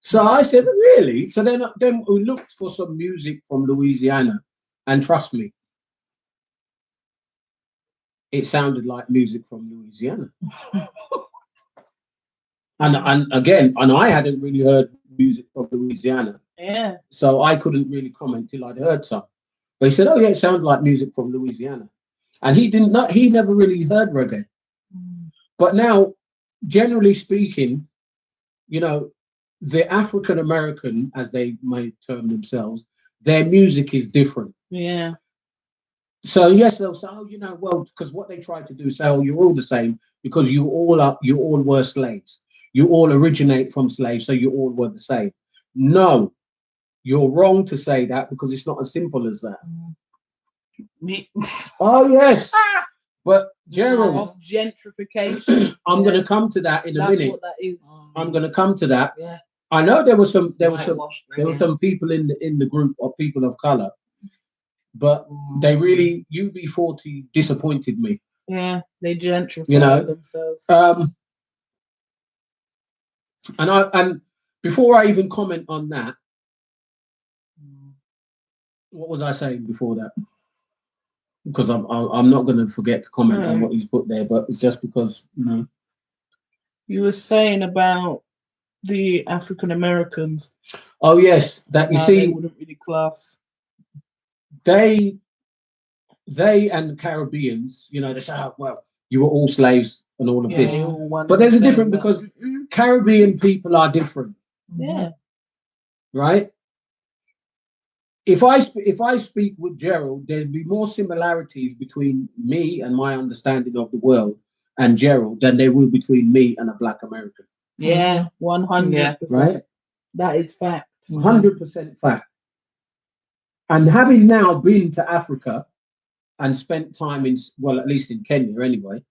So I said, "Really?" So then we looked for some music from Louisiana, and trust me, it sounded like music from Louisiana. and again, I hadn't really heard music from Louisiana. Yeah. So I couldn't really comment till I'd heard some. But he said, "Oh yeah, it sounds like music from Louisiana," and he never really heard reggae. But now, generally speaking, you know, the African American, as they may term themselves, their music is different. Yeah. So yes, they'll say, "Oh, you know, well," because what they try to do is say, "Oh, you're all the same because you all were slaves. You all originate from slaves, so you all were the same." No, you're wrong to say that, because it's not as simple as that. Oh yes, but Gerald, of gentrification. I'm going to come to that in a minute. What that is. I'm going to come to that. Yeah. I know there were some people in the group of people of color, but they really, UB40 disappointed me. Yeah, they gentrified themselves. And before I even comment on that, what was I saying before that? Because I'm not going to forget to comment on what he's put there, but it's just because, you know. You were saying about the African Americans. Oh yes, that you see, they wouldn't really class. They and the Caribbeans, you know, they say, "Oh, well, you were all slaves and all of this." But there's a difference, because Caribbean people are different. Yeah. Right? if I speak with Gerald, there'd be more similarities between me and my understanding of the world and Gerald than there will between me and a Black American. Yeah, 100%. Right? That is fact. 100% fact. And having now been to Africa and spent time in, well, at least in Kenya anyway,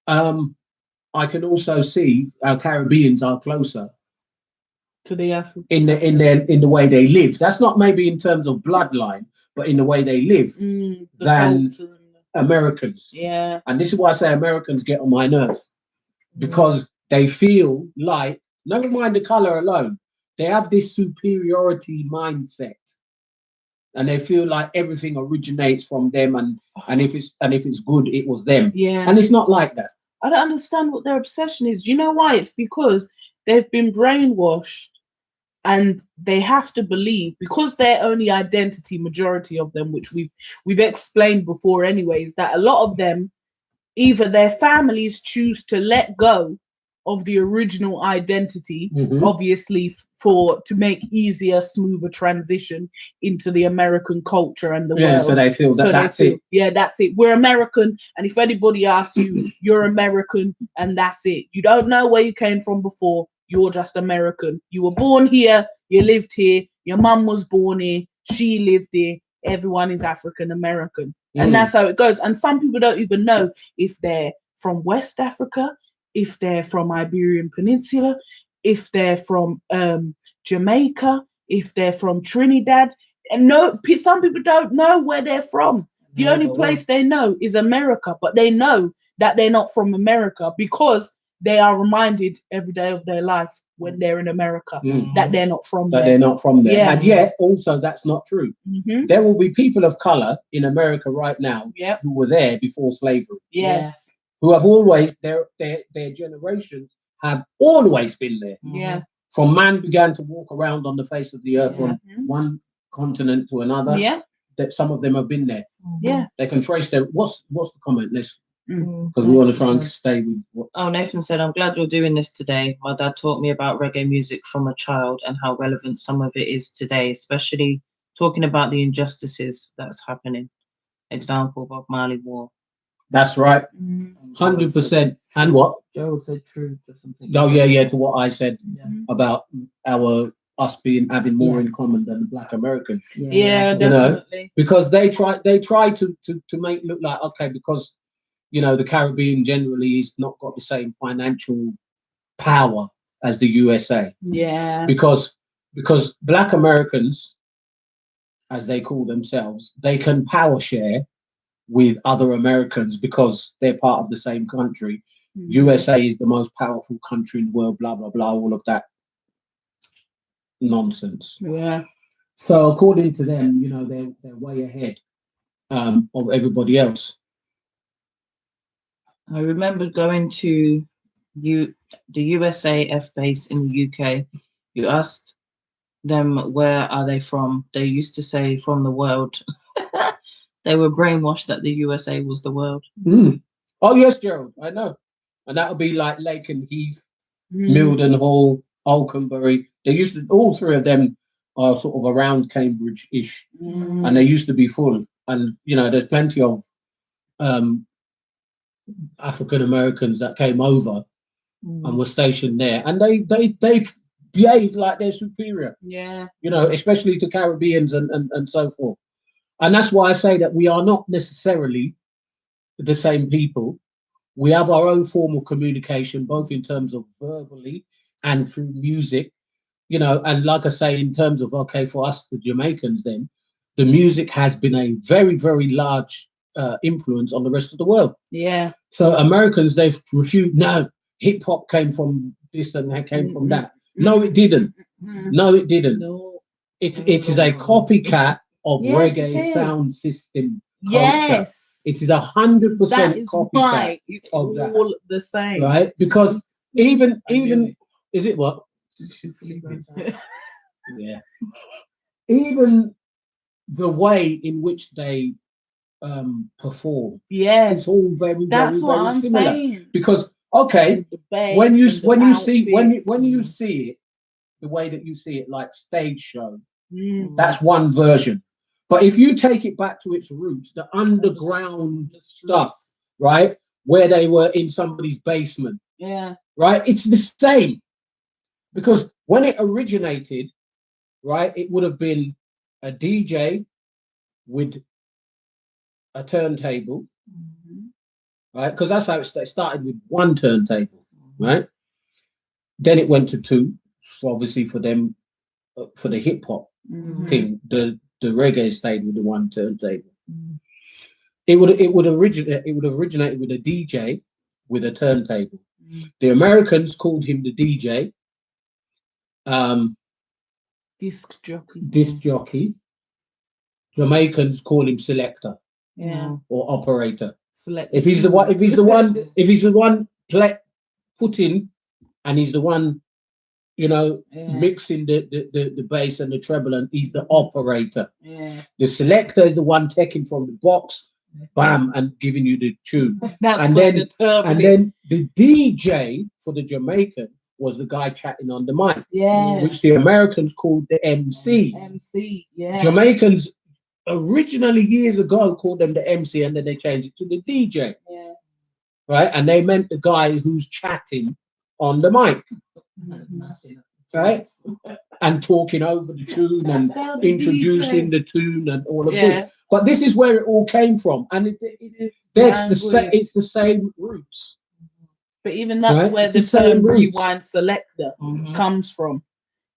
I can also see our Caribbeans are closer To the African. in the way they live. That's not maybe in terms of bloodline, but in the way they live The than culture. Americans. Yeah. And this is why I say Americans get on my nerves, because they feel like, never mind the color alone, they have this superiority mindset, and they feel like everything originates from them, and if it's good, it was them. Yeah. And it's not like that. I don't understand what their obsession is. You know why? It's because they've been brainwashed and they have to believe, because their only identity, majority of them, which we've explained before anyways, that a lot of them, either their families choose to let go of the original identity, obviously to make easier, smoother transition into the American culture and the world. So they feel that's it. Yeah, that's it. We're American, and if anybody asks you, you're American, and that's it. You don't know where you came from before. You're just American. You were born here. You lived here. Your mum was born here. She lived here. Everyone is African American. And that's how it goes. And some people don't even know if they're from West Africa, if they're from Iberian Peninsula, if they're from Jamaica, if they're from Trinidad. And some people don't know where they're from. The only place they know is America, but they know that they're not from America because they are reminded every day of their life when they're in America that they're not from there. They're not from there. Yeah. And yet, also, that's not true. There will be people of color in America right now who were there before slavery. Yes. Who have always, their generations have always been there. Yeah. From man began to walk around on the face of the earth from one continent to another. Yeah. That some of them have been there. Yeah. They can trace their, what's the comment list? Because we want to try and stay with what. Oh, Nathan said, I'm glad you're doing this today. My dad taught me about reggae music from a child and how relevant some of it is today, especially talking about the injustices that's happening. Example, Bob Marley War. That's right. 100%. And what? Gerald said true to something. Oh, yeah, to what I said about us having more in common than the Black Americans. Yeah, definitely. Because they try to make it look like, okay, because the Caribbean generally has not got the same financial power as the USA. Yeah. Because Black Americans, as they call themselves, they can power share with other Americans because they're part of the same country. USA is the most powerful country in the world, blah, blah, blah, all of that nonsense. Yeah. So according to them, they're way ahead of everybody else. I remember going to the USAF base in the UK. You asked them where are they from. They used to say from the world. They were brainwashed that the USA was the world. Oh yes, Gerald, I know. And that'll be like Lake and Heath, Mildenhall, Alconbury. They used to, all three of them are sort of around Cambridge-ish, and they used to be full. And there's plenty of African Americans that came over and were stationed there, and they behaved like they're superior. Yeah. Especially to Caribbeans and so forth. And that's why I say that we are not necessarily the same people. We have our own form of communication, both in terms of verbally and through music, and like I say, in terms of, okay, for us, the Jamaicans, then the music has been a very, very large influence on the rest of the world. Yeah. So Americans, they've refused, no, hip hop came from this and that came from that. No, it didn't. No, it didn't. No. It is a copycat of reggae sound system culture. Yes. It is 100% copycat. Right. It's all that. the same. Right? Because even is it what? She's sleeping. Yeah. Even the way in which they perform. Yes. It's all very, That's very, what very I'm similar. saying. Because when you see it, the way that you see it like stage show, That's one version. But if you take it back to its roots, the underground stuff, right, where they were in somebody's basement, right, it's the same. Because when it originated, right, it would have been a DJ with a turntable, right? Because that's how it started, with one turntable, right? Then it went to two, obviously for them, for the hip hop thing. The reggae stayed with the one turntable. It would originate with a DJ with a turntable. The Americans called him the DJ. Disc jockey. Jamaicans call him selector, or operator. If he's the one putting, and he's the one, mixing the bass and the treble, and he's the operator. The selector is the one taking from the box, bam, and giving you the tune. And then the DJ for the Jamaican was the guy chatting on the mic, which the Americans called the MC. Jamaicans originally years ago called them the MC, and then they changed it to the DJ. Right, and they meant the guy who's chatting on the mic, right, and talking over the tune and introducing the tune and all of this. But this is where it all came from, and it's the same roots. But even that's where the term rewind selector comes from.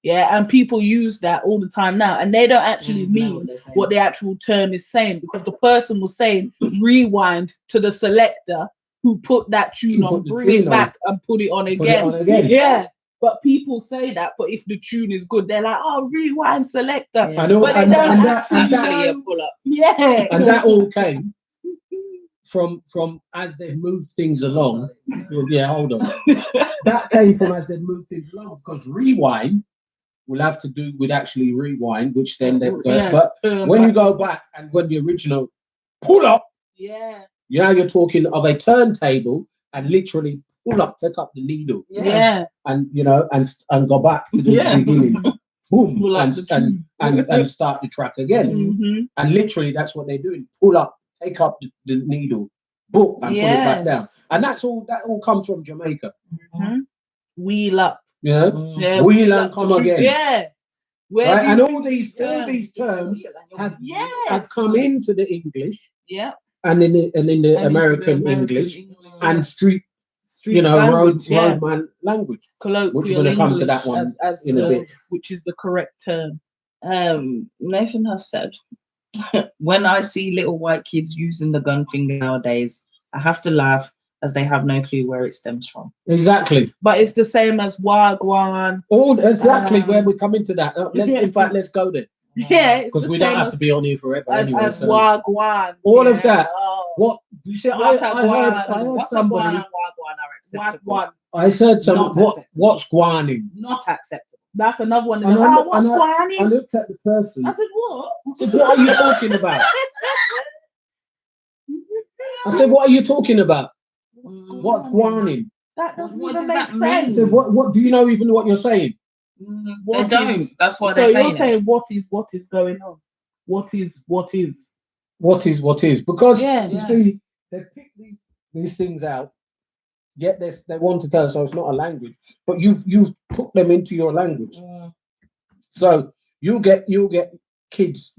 Yeah, and people use that all the time now, and they don't actually mean what the actual term is saying, because the person was saying rewind to the selector who put that tune on, bring it back and put it on again. Yeah, but people say that for if the tune is good, they're like, oh, rewind selector. I know, but and actually a pull up. Yeah, and that all came from as they moved things along. Yeah, hold on. That came from as they moved things along, because rewind will have to do with actually rewind, which then but when you go back and when the original pull up, you're talking of a turntable and literally pull up, pick up the needle, and go back to the beginning, boom, and start the track again. And literally that's what they're doing: pull up, take up the needle, boom, and put it back down. And that all comes from Jamaica. Wheel up. Wheel and come again. Yeah. Right? And all these terms have come into the English. And in the American English and street roadman language. Colloquial which we're going to come to that one in a bit. Which is the correct term. Nathan has said, when I see little white kids using the gun finger nowadays, I have to laugh, as they have no clue where it stems from. Exactly. But it's the same as wagwan. Exactly where we come into that. Let's go there. Yeah, because we don't have to be on here forever. As wagwan. All of that. What you said? I heard somebody. I said something. What's guaning? Not acceptable. That's another one. I looked at the person. I said, what? I said, what are you talking about? I said, what are you talking about? What's guaning? What does that mean? I said, what do you know even what you're saying? They don't. That's why they're saying. So you're saying what is going on? What is? Because you see, they pick these things out. Yet they want to tell us, so it's not a language, but you've put them into your language. So you'll get kids,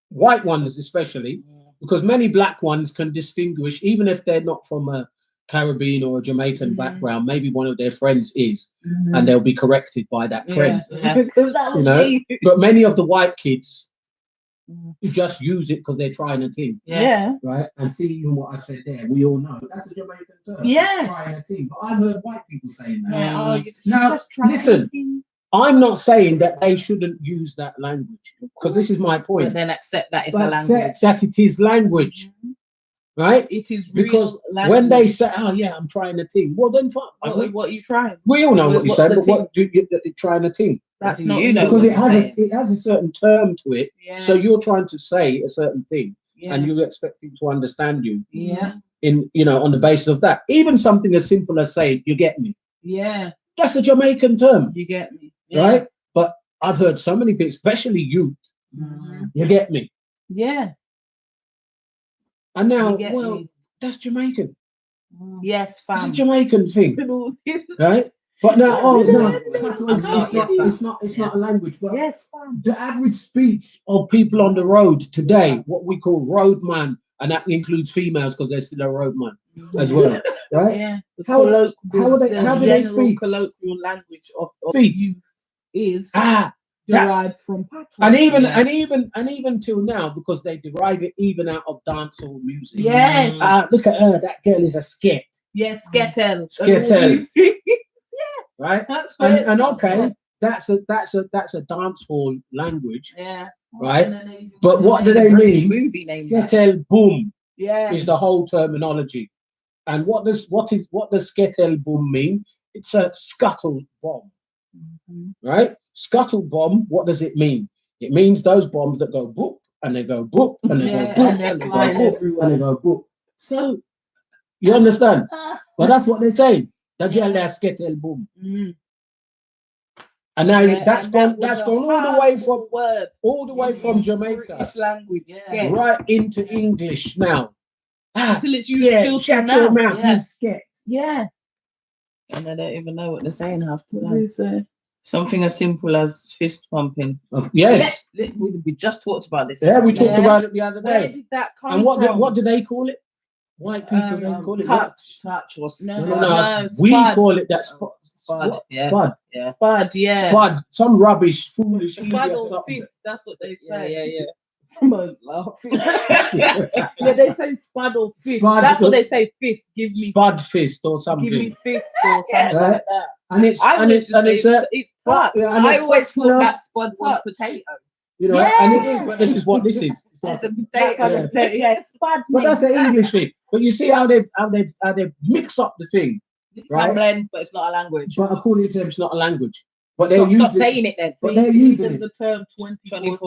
white ones especially, because many black ones can distinguish, even if they're not from a Caribbean or a Jamaican background. Maybe one of their friends is, and they'll be corrected by that friend. But many of the white kids who just use it because they're trying a thing. Right. And see, even what I said there, we all know that's a Jamaican term. Trying a thing. But I've heard white people saying that. Now, listen, I'm not saying that they shouldn't use that language, because this is my point. But then accept that it's a language. That it is language. Right? It is because when they say, "Oh yeah, I'm trying a thing," well then, fine. What are you trying? We all know what you're saying, but what do you trying a thing? That's not because it has a certain term to it. So you're trying to say a certain thing, and you expect people to understand you. In on the basis of that, even something as simple as saying, "You get me." That's a Jamaican term. You get me. Right? But I've heard so many bits, especially youth. You get me? Yeah. And now, You get well, me. that's Jamaican. Yes, It's a fam. Jamaican thing, right? But now, oh no, it's not a language. But Yes, fam. the average speech of people on the road today, what we call roadman, and that includes females because they're still a roadman as well, right? Yeah. How do they speak? Colloquial language of Speak. youth is That, derived from patois. and even till now, because they derive it even out of dancehall music. Yes. Look at her. That girl is a sket. Yes, sketel. Sketel. Right? That's And okay, that's a dancehall language. Yeah. Right? But what do they mean? Sketel boom Yeah. is the whole terminology. And what does sketel boom mean? It's a scuttle bomb. Right? Scuttle bomb, what does it mean? It means those bombs that go boop and they go boop and they go boop and they go boop and they go boop. So you understand? Well, that's what they're saying. The girl that's sketel boom. And now that's gone all the way from Jamaica language, right into English now. Until it's used still now. Mouth, you sket. Yeah. And I don't even know what they're saying half the time. Something as simple as fist pumping. Yes. We just talked about this. Yeah, we talked about it the other day. Where did that come and from? what do they call it? White people they call it touch or no. We call it that spud. Spud. Spud. Yeah. Spud, yeah. Spud. Some rubbish, foolish. Spud or fist, that's what they say. Yeah. Yeah, they say spud or fist. That's what they say. Fist. Give me spud fist or something. Give me fist or something like that. And it's touch. I always thought that spud was potato. You know, and it is, but this is what this is. It's like a potato. Yeah, spud. But that's an English thing. But you see how they mix up the thing. It's a blend, but it's not a language. But according to them, it's not a language. But stop saying it then. But they're using the term 24/7 is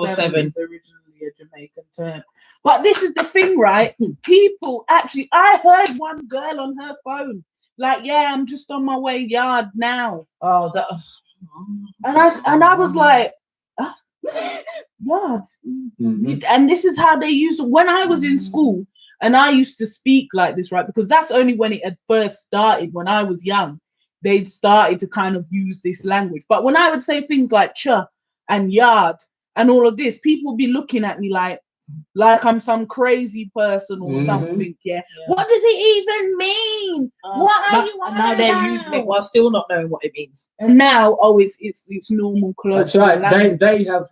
originally a Jamaican term. But this is the thing, right? People actually, I heard one girl on her phone, like, yeah, I'm just on my way yard now. Oh, that. And I was like, yard. And this is how they use it. When I was in school, and I used to speak like this, right? Because that's only when it had first started, when I was young. They'd started to kind of use this language. But when I would say things like cha and yard and all of this, people would be looking at me like I'm some crazy person or something. Yeah. What does it even mean? What are you on now they're using it while still not knowing what it means. And now, it's normal colloquial. That's right. Language. They have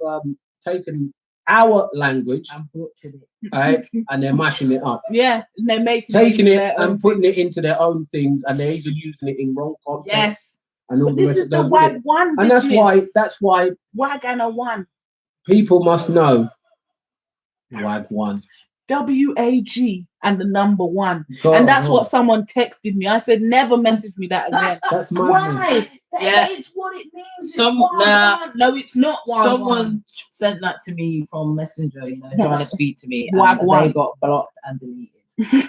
taken our language and butchered it. Right? And they're mashing it up. Yeah, and they're taking it and putting it into their own things, and they're even using it in wrong context. Yes, and all but the rest of those wag one, and that's why wag and a one. People must know wag one. WAG and the number 1. God, and that's what someone texted me. I said, never message me that again. That's my Why? Yeah. It's what it means. No, it's not one. Someone sent that to me from Messenger, trying to speak to me. Wag and one. They got blocked and deleted.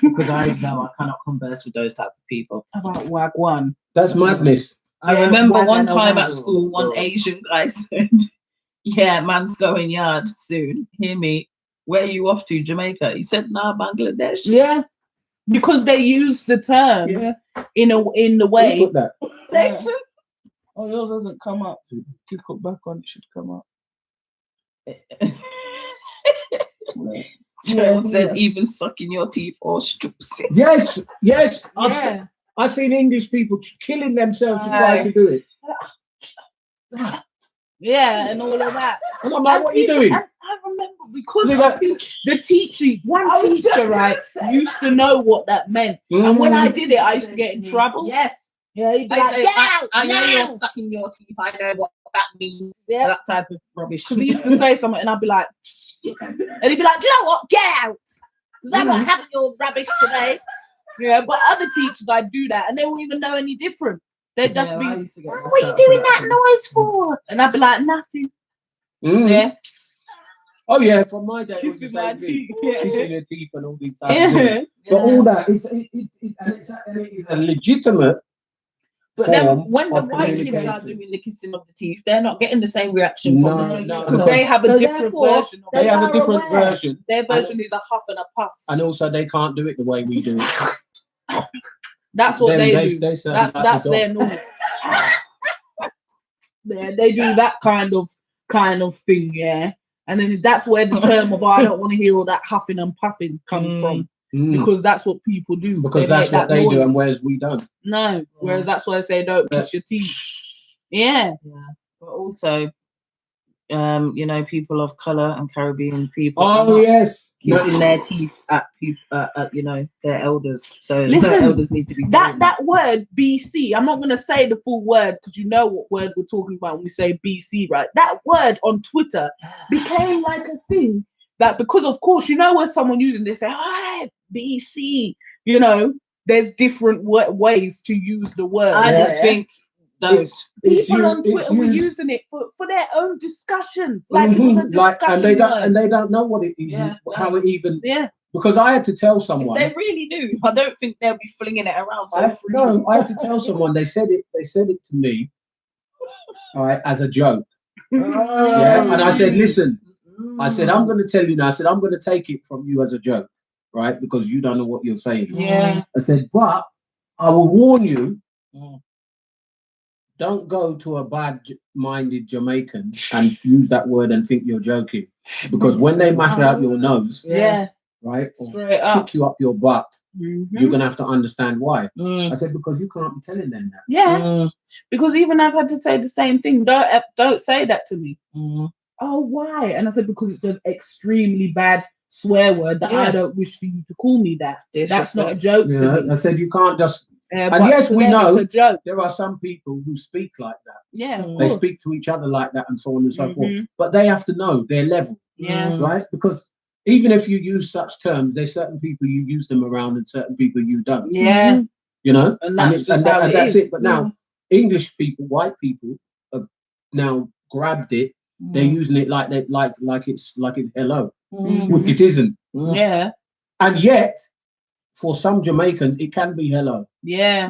Because I know I cannot converse with those type of people. About wag one. That's madness. I remember one time at school, one Asian guy said, yeah, man's going yard soon. Hear me. Where are you off to? Jamaica? He said, nah, Bangladesh. Yeah. Because they use the terms in the way. Who put that? Oh, yours doesn't come up. Click it back on, it should come up. Joel said, even sucking your teeth or strips. Yes. I've seen English people killing themselves to try to do it. Yeah, and all of that. And I'm like, what are you doing? I remember because the teacher, right, used to know what that meant. And when I did it, I used to get in trouble. Yes. Yeah, he'd be like, get out. I know you're sucking your teeth. I know what that means. Yeah. That type of rubbish. Because he used to say something and I'd be like, and he'd be like, do you know what? Get out. Because I'm not having your rubbish today. Yeah, but other teachers, I'd do that and they won't even know any different. They'd just be, what are you doing that noise for? And I'd be like, nothing. Yeah. Oh yeah, from my day, kissing my teeth, kissing your teeth and all these things. But all that, it is a legitimate But then form when the of white kids are communication. doing the kissing of the teeth, they're not getting the same reaction from the No, teeth. no, Because because they have a so different therefore, version of They it. have a are different aware. version, Their version is a huff and a puff. and also they can't do it the way we do it. That's what they do. They sound That's like that's the their dog. noise. They do that kind of thing, yeah. And then that's where the term of I don't want to hear all that huffing and puffing comes from. Because that's what people do. Because they that's make what that they noise. do, and whereas we don't. No, whereas that's why I say don't kiss your teeth. Yeah. But also, you know, people of color and Caribbean people are Oh not yes, kissing their teeth at people, at you know, their elders. So Listen, their elders need to be that word BC. I'm not gonna say the full word because you know what word we're talking about when we say BC, right? That word on Twitter became like a thing that because of course you know when someone using they say hi BC, you know, there's different ways to use the word. I just think those people on Twitter were using it for their own discussions, like it was a discussion and they don't know what it even, how it even. Because I had to tell someone. If they really knew, I don't think they'll be flinging it around. So I had to tell someone. They said it to me, all right, as a joke. Yeah, and I said, listen. I said, I'm going to tell you now. I said, I'm going to take it from you as a joke, right? Because you don't know what you're saying. Yeah. I said, but I will warn you. Don't go to a bad-minded Jamaican and use that word and think you're joking. Because when they mash out your nose, right, or kick you up your butt, you're gonna have to understand why. I said because you can't be telling them that. Yeah, because even I've had to say the same thing. Don't say that to me. Oh, why? And I said because it's an extremely bad swear word that I don't wish for you to call me that. That's not a joke to me. I said you can't just. And yes, we know there are some people who speak like that. Yeah, they speak to each other like that, and so on and so forth. But they have to know their level. Right, because even if you use such terms, there's certain people you use them around and certain people you don't. Yeah. You know, and that's that's it. But now English people, white people, have now grabbed it. They're using it like it's hello, which it isn't. Yeah. And yet, for some Jamaicans, it can be hello. Yeah.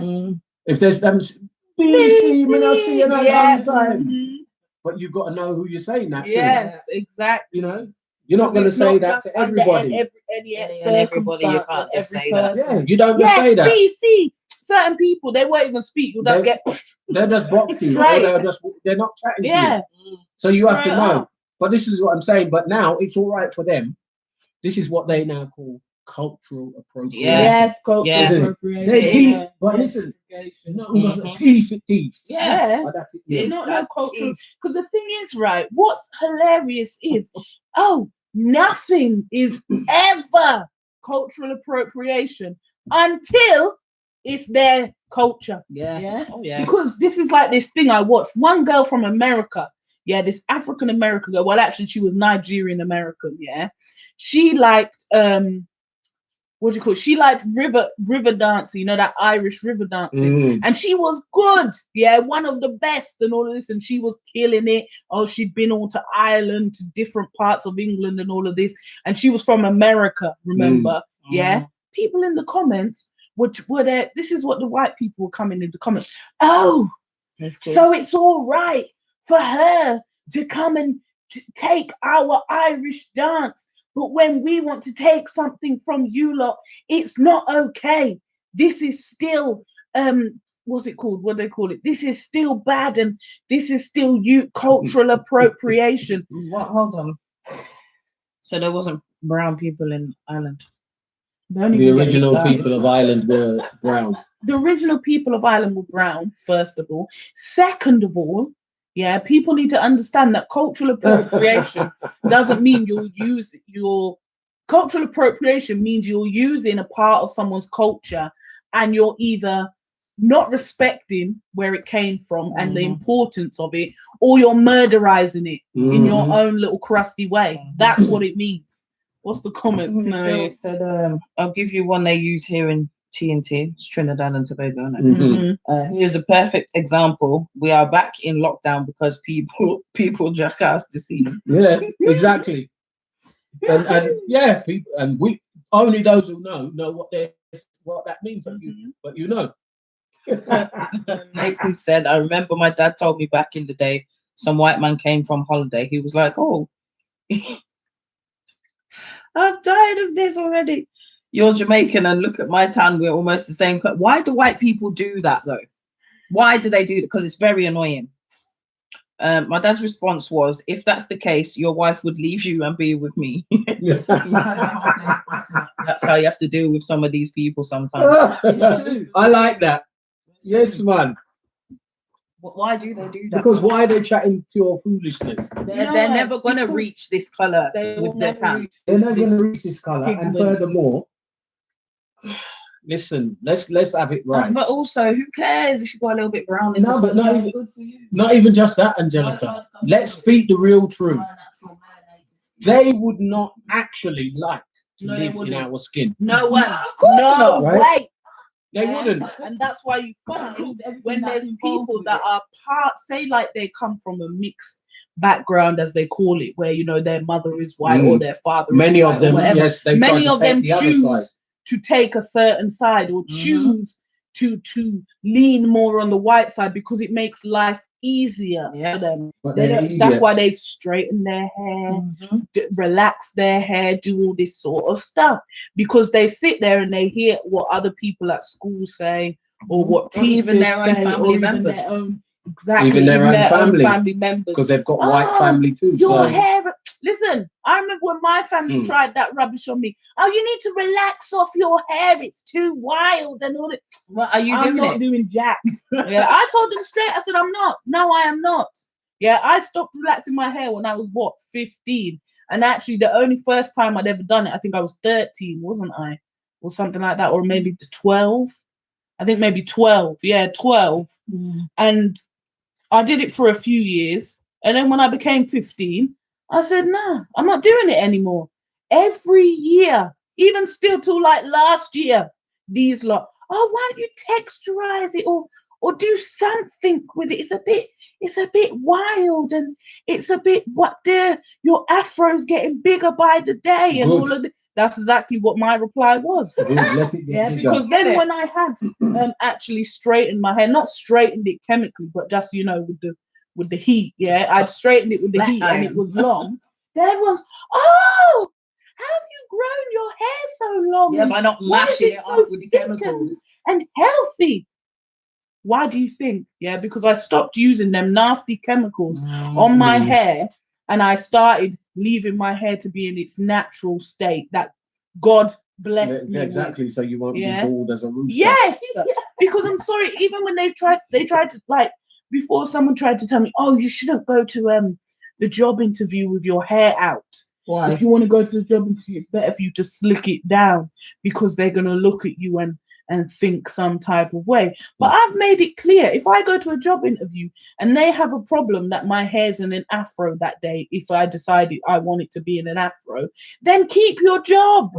If there's them BC, man, I see you in a long time. But you've got to know who you're saying that to. Yes, exactly. You know, you're not going to say that to everybody. Everybody, you can't just say that. Yeah, you don't just say that. BC. Certain people, they won't even speak. You'll just get. They're just boxing. They're not chatting to you. So you have to know. But this is what I'm saying. But now it's all right for them. This is what they now call cultural appropriation. Yes, cultural appropriation. They teeth, but listen, teeth. Yeah. It's not no cultural. Because the thing is, right, what's hilarious is, nothing is ever cultural appropriation until it's their culture. Yeah. Oh, yeah. Because this is like this thing I watched. One girl from America, this African American girl. Well, actually, she was Nigerian American. Yeah, she liked what do you call it? She liked river dancing, you know, that Irish river dancing. And she was good. Yeah, one of the best and all of this. And she was killing it. Oh, she'd been all to Ireland, to different parts of England and all of this. And she was from America, remember? Yeah. People in the comments were there. This is what the white people were coming in the comments. Oh, so it's all right for her to come and take our Irish dance. But when we want to take something from you lot, it's not okay. This is still, what's it called? What do they call it? This is still bad, and this is still cultural appropriation. What? Hold on. So there wasn't brown people in Ireland? The original people of Ireland were brown. The original people of Ireland were brown, first of all. Second of all, people need to understand that cultural appropriation doesn't mean you'll use your cultural appropriation means you're using a part of someone's culture and you're either not respecting where it came from and the importance of it, or you're murderizing it in your own little crusty way. That's what it means. What's the comments now? They said, I'll give you one they use here in TNT, it's Trinidad and Tobago. Here's a perfect example. We are back in lockdown because people jackass the scene. Yeah, exactly. and people, and we only those who know what that means. But you know, Nathan said, I remember my dad told me back in the day, some white man came from holiday. He was like, oh, I'm tired of this already. You're Jamaican and look at my tan. We're almost the same. Why do white people do that though? Why do they do that? Because it's very annoying. My dad's response was, if that's the case, your wife would leave you and be with me. That's how you have to deal with some of these people sometimes. It's true. I like that. Yes, man. Why do they do that? Because why are they chatting pure foolishness? They're never going to reach this color with their tan. They're never going to reach this color. And furthermore, listen, let's have it right. But also, who cares if you got a little bit brown in no, but not even, good for you. Not even just that, Angelica. Let's speak the real truth. They would not actually like to live in our skin. No one. Of course not. Right? They wouldn't. And that's why you find when there's people that are say like they come from a mixed background, as they call it, where, you know, their mother is white or their father many is of white, them, or whatever. yes, they many of them the choose to take a certain side or choose to lean more on the white side because it makes life easier for them. That's why they've straightened their hair, relaxed their hair, do all this sort of stuff, because they sit there and they hear what other people at school say, or what teachers even their own say, family or members. even their own, even their own family members, because they've got white family too. Your hair. Listen, I remember when my family tried that rubbish on me. Oh, you need to relax off your hair. It's too wild and all that. What are you doing? I'm not doing jack. Yeah, I told them straight. I said, I'm not. No, I am not. Yeah, I stopped relaxing my hair when I was 15, and actually the only first time I'd ever done it, I think I was 13, wasn't I, or something like that, or maybe 12. I think maybe 12. Yeah, 12. And I did it for a few years, and then when I became 15. I said, no, I'm not doing it anymore. Every year, even still till like last year, these lot, oh, why don't you texturize it or do something with it? It's a bit wild, and it's a bit your afro's getting bigger by the day and all of that. That's exactly what my reply was. Because then when I had actually straightened my hair, not straightened it chemically, but just, you know, with the heat, I'd straightened it with the heat and it was long. Then everyone's, oh, how have you grown your hair so long? Yeah, by not mashing it up with the chemicals. And healthy. Why do you think? Yeah, because I stopped using them nasty chemicals on my hair, and I started leaving my hair to be in its natural state that God blessed me. Exactly, with. So you won't be bald as a rooster. Yes, because I'm sorry, even when they tried to, like, before someone tried to tell me, oh, you shouldn't go to the job interview with your hair out. Why? If you want to go to the job interview, it's better for you to slick it down, because they're going to look at you and think some type of way. But I've made it clear, if I go to a job interview and they have a problem that my hair's in an afro that day, if I decided I want it to be in an afro, then keep your job.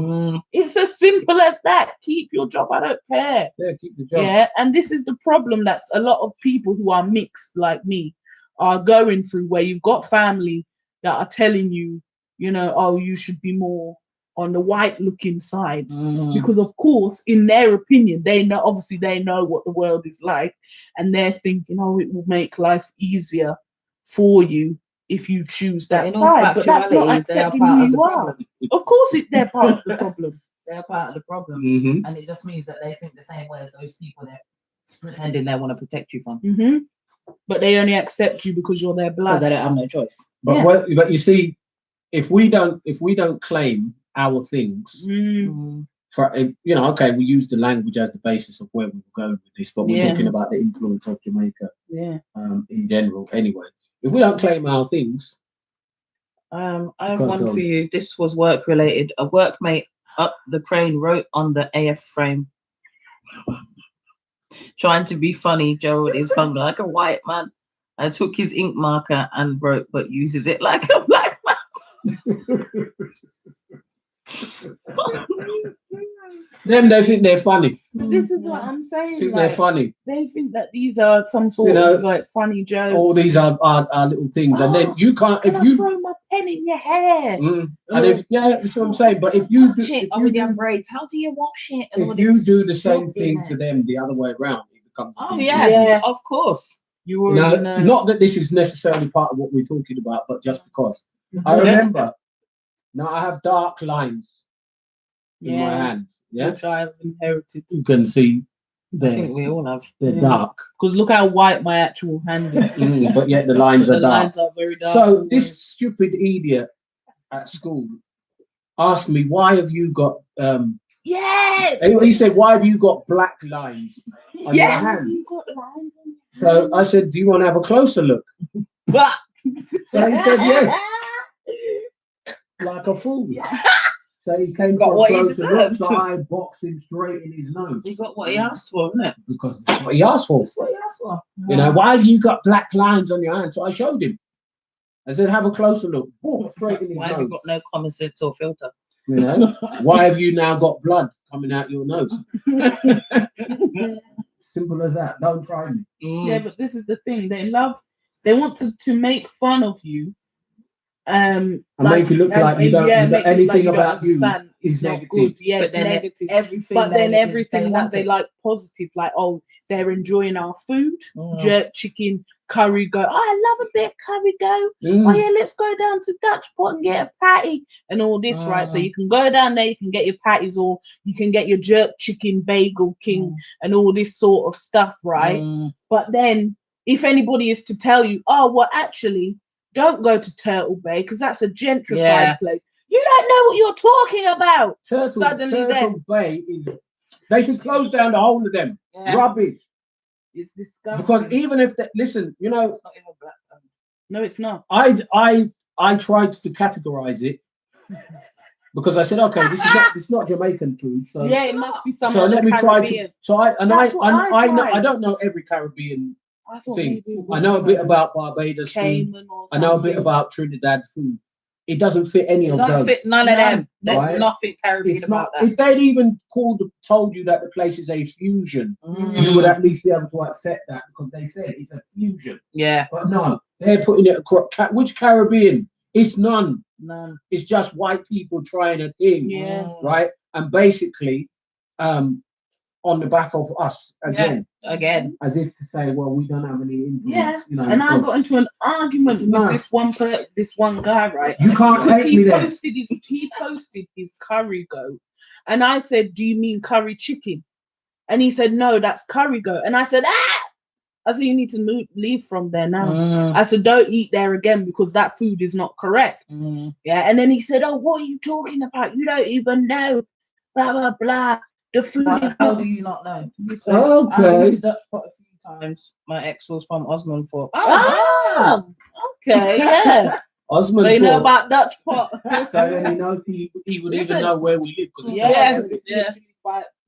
It's as simple as that. Keep your job. I don't care. Yeah, keep the job. Yeah, and this is the problem that's a lot of people who are mixed like me are going through, where you've got family that are telling you, you know, oh, you should be more on the white looking side, because of course, in their opinion, they know what the world is like, and they're thinking, oh, it will make life easier for you if you choose that side. But that's not accepting who you are. Of course, they're part of the problem. They're part of the problem, and it just means that they think the same way as those people they're pretending they want to protect you from. But they only accept you because you're their blood. So they don't have no choice. But but you see, if we don't claim our things, for, you know, okay, we use the language as the basis of where we were going with this, but we're talking about the influence of Jamaica, in general. Anyway, if we don't claim our things, I have one for you. This was work related. A workmate up the crane wrote on the AF frame, trying to be funny, Gerald is hung like a white man. I took his ink marker and wrote, but uses it like a black man. They think they're funny. But this is what I'm saying. Think they're funny. They think that these are some sort of like funny jokes. All these are little things, and then you can't. If you throw my pen in your hair, and if that's what I'm saying. But if you do, with your braids, how do you wash it? And if you do the same thing to them the other way around, it comes to Oh vegan. yeah, of course. You already know. Not that this is necessarily part of what we're talking about, but just because I remember. Now I have dark lines in my hands. Yeah, Which I've inherited. you can see I think we all have. they're dark. Because look how white my actual hand is. But yet the lines The are dark. lines are very dark. So this stupid idiot at school asked me, "Why have you got?" Yes. He said, "Why have you got black lines on your hands?" So I said, "Do you want to have a closer look?" So he said, "Yes." Like a fool. So he came Got for a what he closer look, deserved. so I boxed him straight in his nose. He got what he asked for, isn't it? Because that's what he asked for. That's what he asked for. You know, why have you got black lines on your hands? So I showed him. I said, have a closer look. Boom, straight in his Why nose. have you got no common sense or filter? You know, why have you now got blood coming out your nose? Simple as that. Don't try me. Yeah, but this is the thing. They want to make fun of you. And make you look like you don't, anything about you is not negative. good. Yeah, But it's then negative. everything. But then they everything that they like positive, like, oh, they're enjoying our food, jerk chicken, curry go. Oh, I love a bit of curry go. Oh yeah, let's go down to Dutch Pot and get a patty and all this, right? So you can go down there, you can get your patties, or you can get your jerk chicken, bagel king, and all this sort of stuff, right? But then if anybody is to tell you, oh, well, actually, don't go to Turtle Bay because that's a gentrified place. You don't know what you're talking about. Turtle Bay is. They can close down the whole of them. Yeah. Rubbish. It's disgusting. Because even if they listen, you know, It's not even black. no, it's not. I tried to categorize it because I said, okay, it's not Jamaican food, so yeah, it must be some. So let me try Caribbean. to. So I I don't know every Caribbean thought thing. maybe I know a bit about Barbados food. Cayman or I know a bit about Trinidad food. It doesn't fit any of those. Fit none of them. There's Right? nothing Caribbean It's about not, that. if they'd even told you that the place is a fusion, you would at least be able to accept that because they said it's a fusion. Yeah. But no, they're putting it across. Which Caribbean? It's none. None. It's just white people trying a thing. Yeah. Right? And basically, on the back of us again. Yeah, again. As if to say, well, we don't have any influence. Yeah. You know, and I got into an argument with this one guy, right? You can't take me there. He posted his curry goat. And I said, do you mean curry chicken? And he said, no, that's curry goat. And I said, I said, you need to leave from there now. I said, don't eat there again because that food is not correct. Yeah. And then he said, oh, what are you talking about? You don't even know. Blah, blah, blah. The food is How do you not know? Okay. I went to Dutch Pot a few times. My ex was from Osmond Fort. Oh, okay, yeah. Osmond so you know about Dutch Pot. So then he knows he would even know where we live because it's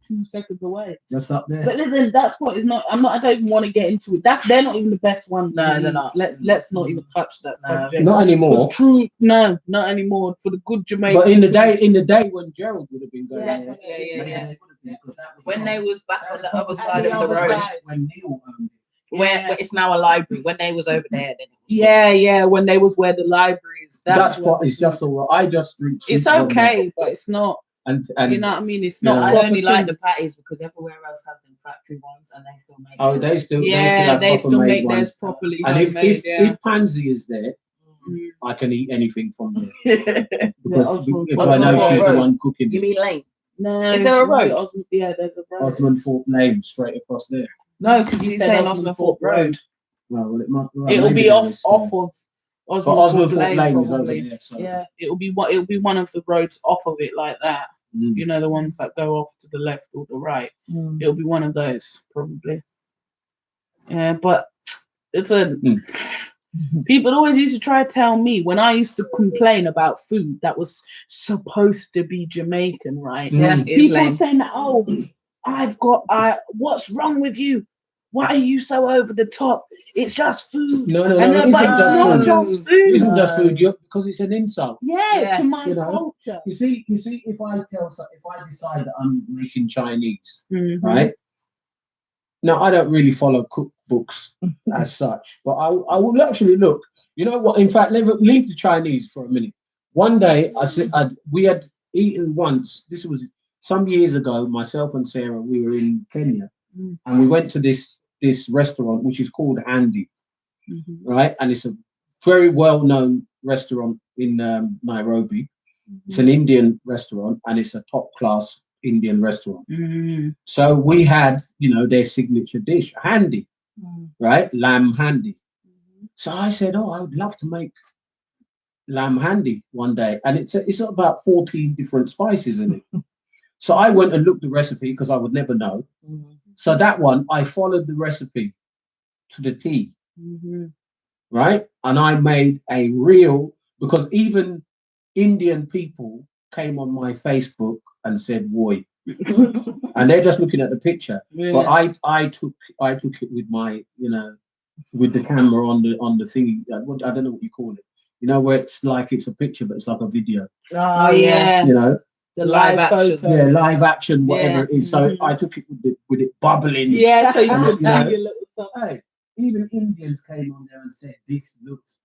2 seconds away. Just up there. But listen, Dutch Pot is not. I don't even want to get into it. They're not even the best ones. No, they're not. Let's not even touch that subject. Not anymore. No, not anymore. For the good Jamaican. But in the day when Gerald would have been going there. Yeah. When they was back on the other side of the road, when Neil owned it. where it's now a library. When they was over there, then when they was where the library is. That's what is just all right. I just drink. It's okay, but it's not. And you know what I mean? It's not. I only like the patties because everywhere else has them factory ones, and they still make. Oh, they still. They still make theirs properly. And if Pansy is there, I can eat anything from there because if I know she's the one cooking. You mean Lane? No, is there a road? Yeah, there's a road. Osmond Fort Lane straight across there. No, because you saying Osmond Fort Road. Well, it'll be off of Osmond Fort Lane is over there. So. Yeah, it'll be one of the roads off of it like that. You know, the ones that go off to the left or the right. It'll be one of those probably. Yeah, but it's a. People always used to try to tell me when I used to complain about food that was supposed to be Jamaican, right? Yeah, people saying that, oh, what's wrong with you? Why are you so over the top? It's just food. No, but it's not just food. It's not just food, because it's an insult. Yeah, to my culture. You see, if I decide that I'm making Chinese, right? Now, I don't really follow cookbooks as such, but I will actually look. You know what? In fact, leave the Chinese for a minute. One day, we had eaten once. This was some years ago. Myself and Sarah, we were in Kenya, and we went to this restaurant which is called Handy, right? And it's a very well known restaurant in Nairobi. It's an Indian restaurant, and it's a top class Indian restaurant. So we had, their signature dish, Handy, right? Lamb Handy. So I said, I would love to make lamb handy one day, and it's about 14 different spices in it. So I went and looked the recipe because I would never know. So that one, I followed the recipe to the T, right? And I made a real, because even Indian people came on my Facebook and said, "Boy," and they're just looking at the picture. Yeah. But I took it with my, with the camera on the thing. I don't know what you call it. Where it's like it's a picture, but it's like a video. Oh yeah. The live action. photo. Yeah, live action, whatever it is. So I took it with it bubbling. Yeah, so you could see a little stuff. Hey, even Indians came on there and said, "This looks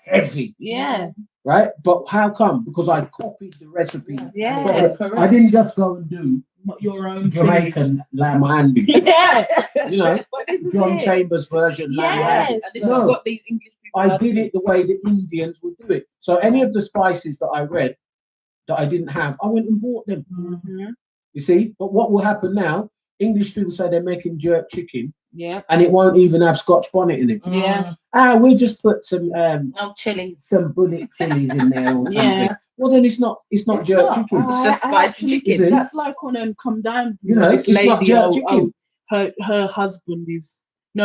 heavy." Yeah. Right? But how come? Because I copied the recipe. Yeah. I didn't just go and do your own Jamaican lamb handy. Yeah. John Chambers version lamb handy. And this is what these English people I did it the way the Indians would do it. So any of the spices that I read that I didn't have, I went and bought them. You see? But what will happen now? English people say they're making jerk chicken. Yeah. And it won't even have Scotch bonnet in it. Yeah. We'll just put some chilies, some bullet chilies in there or something. Yeah. Well, then it's not jerk chicken. It's just spicy chicken. That's like on Come Down. This lady, not jerk chicken. Her husband is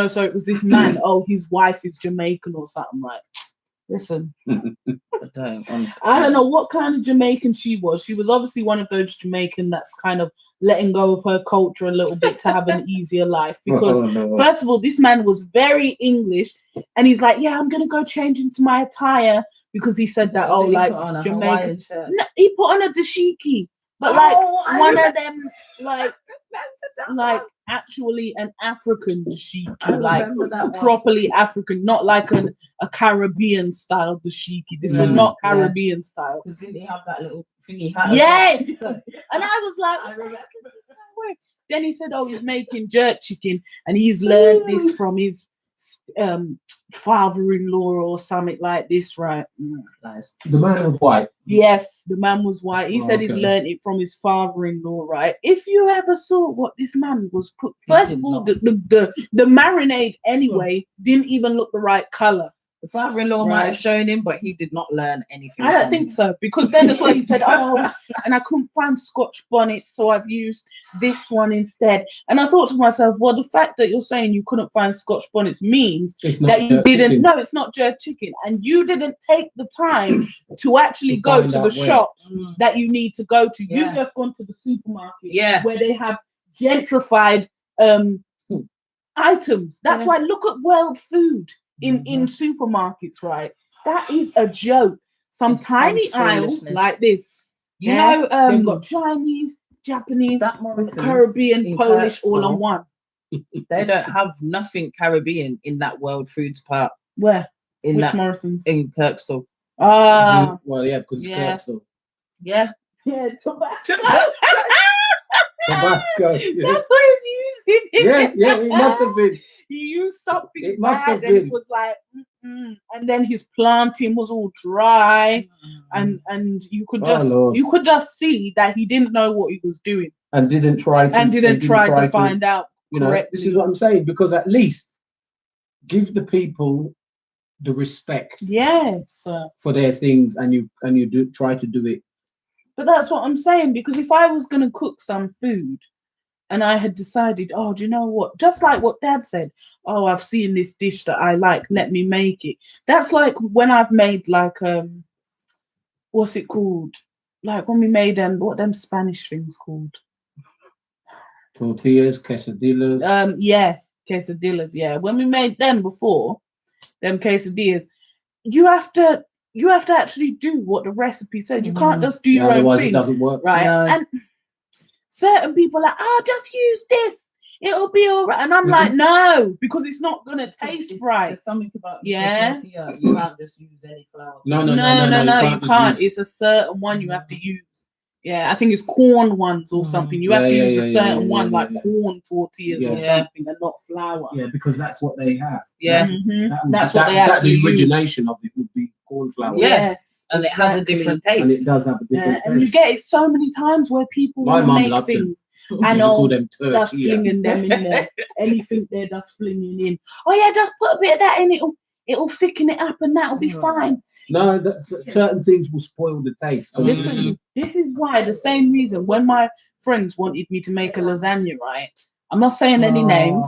so it was this man. His wife is Jamaican or something, right? Listen, I don't know what kind of Jamaican she was. She was obviously one of those Jamaican that's kind of letting go of her culture a little bit to have an easier life. Because first of all, this man was very English, and he's like, "Yeah, I'm gonna go change into my attire," because he said that Jamaican. No, he put on a dashiki, but one of them like actually an African dashiki, like properly African, not like a Caribbean style dashiki. This was not Caribbean style. Didn't he have that little thingy hat? Yes. And I was like, then he said, he's making jerk chicken, and he's learned this from his father-in-law or something like this, right? Nice. The man was white. Yes, the man was white. He said he's learned it from his father-in-law, right? If you ever saw what this man was put, first of all, the marinade anyway didn't even look the right color. The father-in-law might have shown him, but he did not learn anything. I don't think so, because then that's why he said, and I couldn't find Scotch bonnets, so I've used this one instead. And I thought to myself, well, the fact that you're saying you couldn't find Scotch bonnets means that you didn't. Chicken. No, it's not jerk chicken, and you didn't take the time to actually go to the shops that you need to go to. You've just gone to the supermarket, where they have gentrified items. That's why look at World Food. In supermarkets, right? That is a joke. Some tiny aisle like this. They've got Chinese, Japanese, Caribbean, Polish, all on one. They don't have nothing Caribbean in that World Foods part. Where? In Which that Morrison's? In Kirkstall. Ah. Well, yeah, because it's Kirkstall. Yeah. Yeah, tobacco. Tabasco. Yeah. That's what he's using. Yeah, it must have been. He used something bad, and it was like, and then his planting was all dry, and you could just see that he didn't know what he was doing, and didn't try to find out. Correctly. This is what I'm saying, because at least give the people the respect, for their things, and you do try to do it. But that's what I'm saying, because if I was going to cook some food and I had decided, do you know what? Just like what Dad said, I've seen this dish that I like, let me make it. That's like when I've made like, what's it called? Like when we made what them Spanish things called? Tortillas, quesadillas. Yeah, quesadillas, yeah. When we made them before, them quesadillas, you have to actually do what the recipe says. You can't just do your own thing. It doesn't work. Right. No. And certain people are like, just use this. It'll be all right. And I'm like, no, because it's not going to taste right. There's something about tortilla. You can't just use any flour. No, you can't. It's a certain one you have to use. Yeah, I think it's corn ones or something. You have to use a certain one, like corn tortillas or something, and not flour. Yeah, because that's what they have. Yeah, that's what they actually the origination of it would be corn flour. Yes, and it has a different taste. And it does have a different taste. And you get it so many times where people My mum make loved things. them. I Call know, them just tortilla. flinging them in there. Anything they're just flinging in. Oh yeah, just put a bit of that in. It'll thicken it up, and that'll be fine. No, certain things will spoil the taste. Listen, this is why the same reason when my friends wanted me to make a lasagna, right? I'm not saying any names,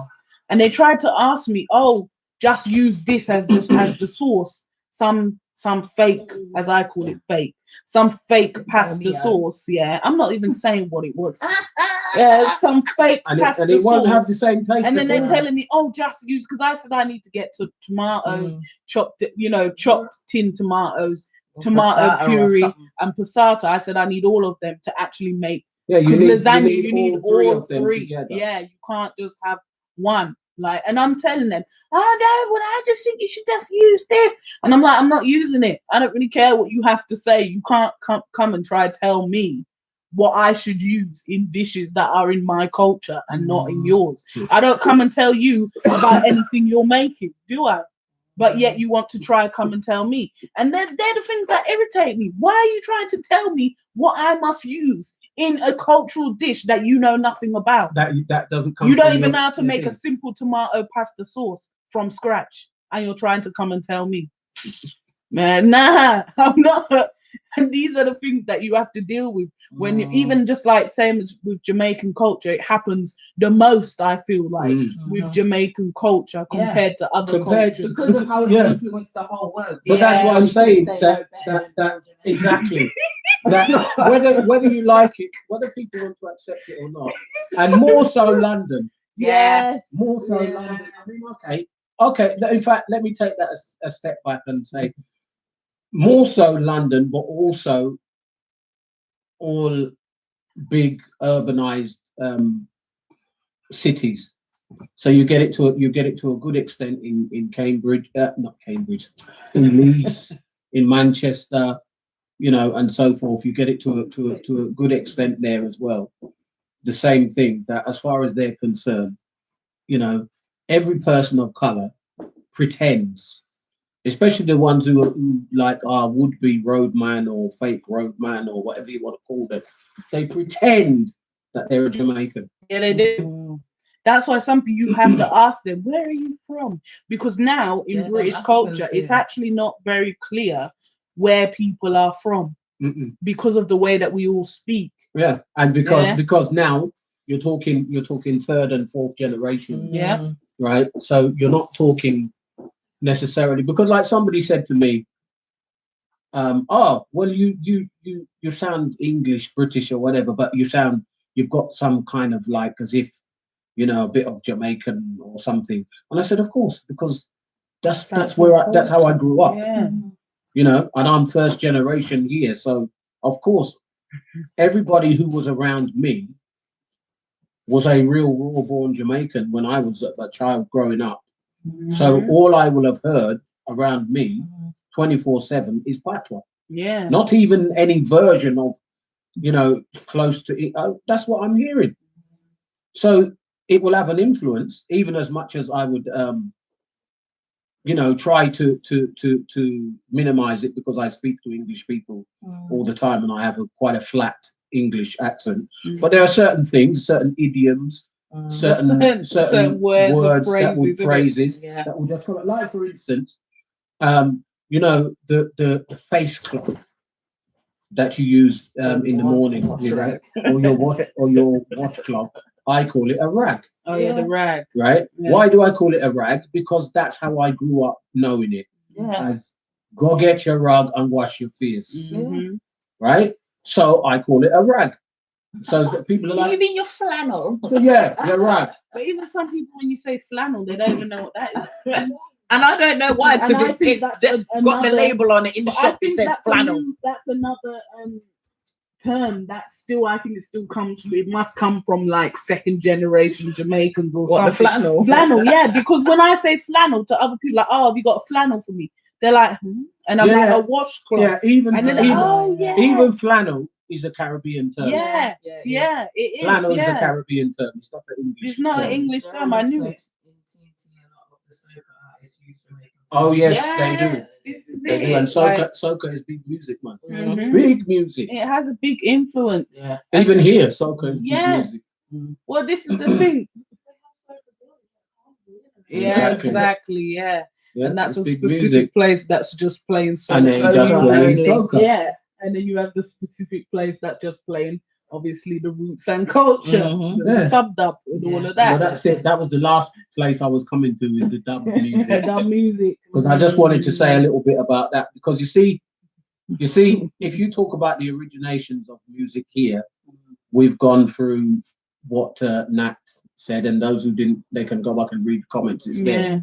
and they tried to ask me, "Oh, just use this as the sauce." Some fake, as I call it, some fake pasta sauce. Yeah, I'm not even saying what it was. Yeah, some fake pasta and it won't sauce. have the same taste. And then they're telling me, "Oh, just use," because I said I need to get tomatoes, chopped tin tomatoes, tomato puree, and passata. I said I need all of them to actually make. Yeah, because lasagna, you need all three. Yeah, you can't just have one. Like, and I'm telling them, "Oh no, well, I just think you should just use this." And I'm like, "I'm not using it. I don't really care what you have to say. You can't come and try to tell me what I should use in dishes that are in my culture and not in yours. I don't come and tell you about anything you're making, do I? But yet you want to try come and tell me." And they're the things that irritate me. Why are you trying to tell me what I must use in a cultural dish that you know nothing about? That doesn't come. You don't even know how to make a simple tomato pasta sauce from scratch, and you're trying to come and tell me. Man, nah, I'm not. And these are the things that you have to deal with when you, even just like same as with Jamaican culture, it happens the most, I feel like, with Jamaican culture compared to other cultures. Because of how it influenced the whole world. But that's what I'm saying. That exactly. That whether you like it, whether people want to accept it or not, and more so London. Yeah. More so London. I mean, okay. In fact, let me take that a step back and say, more so London, but also all big urbanized cities. So you get it to a good extent in Cambridge, not Cambridge, in Leeds, in Manchester, and so forth. You get it to a good extent there as well. The same thing, that as far as they're concerned, every person of color pretends, especially the ones who like are would-be roadman or fake roadman or whatever you want to call them. They pretend that they're a Jamaican. Yeah, they do. That's why some people you have to ask them, "Where are you from?" Because now in British culture, it's actually not very clear where people are from because of the way that we all speak. Yeah, and because now you're talking third and fourth generation. Yeah. Right. So you're not talking necessarily, because like somebody said to me, "Oh, well, you sound English, British, or whatever, but you've got some kind of like as if a bit of Jamaican or something." And I said, "Of course, because that's how I grew up. Yeah. And I'm first generation here, so of course, everybody who was around me was a real raw-born Jamaican when I was a child growing up. So all I will have heard around me 24/7 is patois. Yeah. Not even any version of, close to it. That's what I'm hearing. So it will have an influence, even as much as I would, try to minimize it, because I speak to English people all the time and I have quite a flat English accent. But there are certain things, certain idioms, certain words phrases that will just come out. Like, for instance, the face cloth that you use in the morning, or your washcloth. I call it a rag. Oh yeah, the rag. Right? Yeah. Why do I call it a rag? Because that's how I grew up knowing it. Yeah. As go get your rag and wash your face. Right? So I call it a rag. So that people are like, "You mean your flannel?" So yeah, your rag. But even some people, when you say flannel, they don't even know what that is. And I don't know why, because it's got the label on it in the shop. It says flannel. That's another term that I think it must come from like second generation Jamaicans or something. The flannel? Flannel, yeah, because when I say flannel to other people, like, "Oh, have you got a flannel for me?" They're like, And I'm like, a washcloth. Yeah, even flannel is a Caribbean term. Yeah, it is. Flannel is a Yeah, Caribbean term. It's not an English it's not an term. English term. I knew it. In TNT, a lot of the soca artists use Jamaican. Oh yes, they do. This is They do. it. And soca is big music, man. Mhm. Big music. It has a big influence. Yeah. Even here, soca is big Yes. music. Well, this is the thing. Yeah, Exactly. exactly. Yeah. Yeah, And that's it's a big specific music. place that's just playing soca. And then just playing soca. Yeah. And then you have the specific place that's just playing, obviously, the roots and culture, Mhm. the Yeah. sub-dub, and all Yeah. of that. Well, that's it. That was the last place I was coming to with the dub music. Dub music. Because I just wanted to say a little bit about that. Because you see, if you talk about the originations of music here, we've gone through what Nat said, and those who didn't, they can go back and read the comments. It's there. Yeah.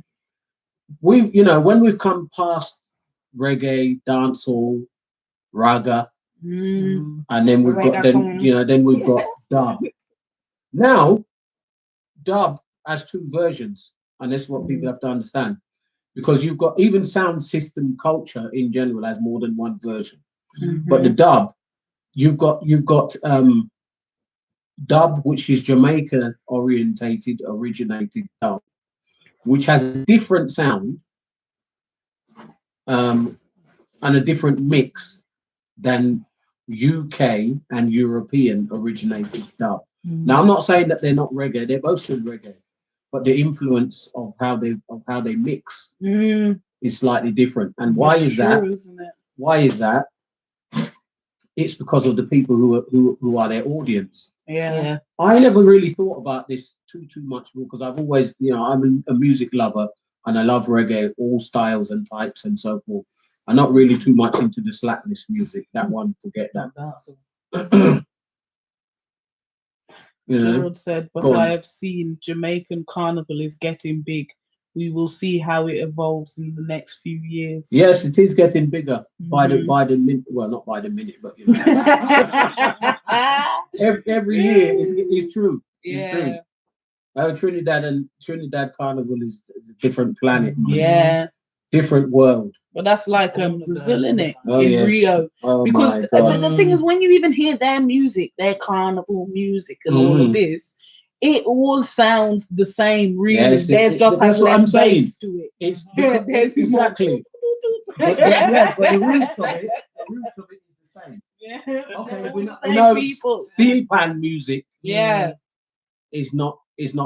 When we've come past reggae, dancehall, raga, Mm. and then we've got then we've got dub. Now, dub has two versions, and that's what people have to understand. Because you've got even sound system culture in general has more than one version. But the dub, you've got dub, which is Jamaica originated dub, which has a different sound and a different mix than UK and European originated dub. Now, I'm not saying that they're not reggae; they're both still reggae, but the influence of how they mix is slightly different. And why is that? Isn't it? Why is that? It's because of the people who are their audience. Yeah. I never really thought about this too much because I've always, I'm a music lover and I love reggae, all styles and types and so forth. I'm not really too much into the slackness music. That one, forget that. Gerald said, but Go on. I have seen Jamaican carnival is getting big. We will see how it evolves in the next few years. Yes, it is getting bigger by the minute. Well, not by the minute, but every year is true. It's true. Trinidad Carnival is a different planet. Man. Yeah. Different world. But that's like Brazil, innit? Oh, in yes. Rio. Oh, Because my God. the thing is, when you even hear their music, their carnival music and all of this, it all sounds the same, really. Yes, There's just that's has what I'm less saying. bass to it. It's There's exactly. but the roots of it is the same. Yeah. Okay, we Same know people. steel pan music Yeah. is not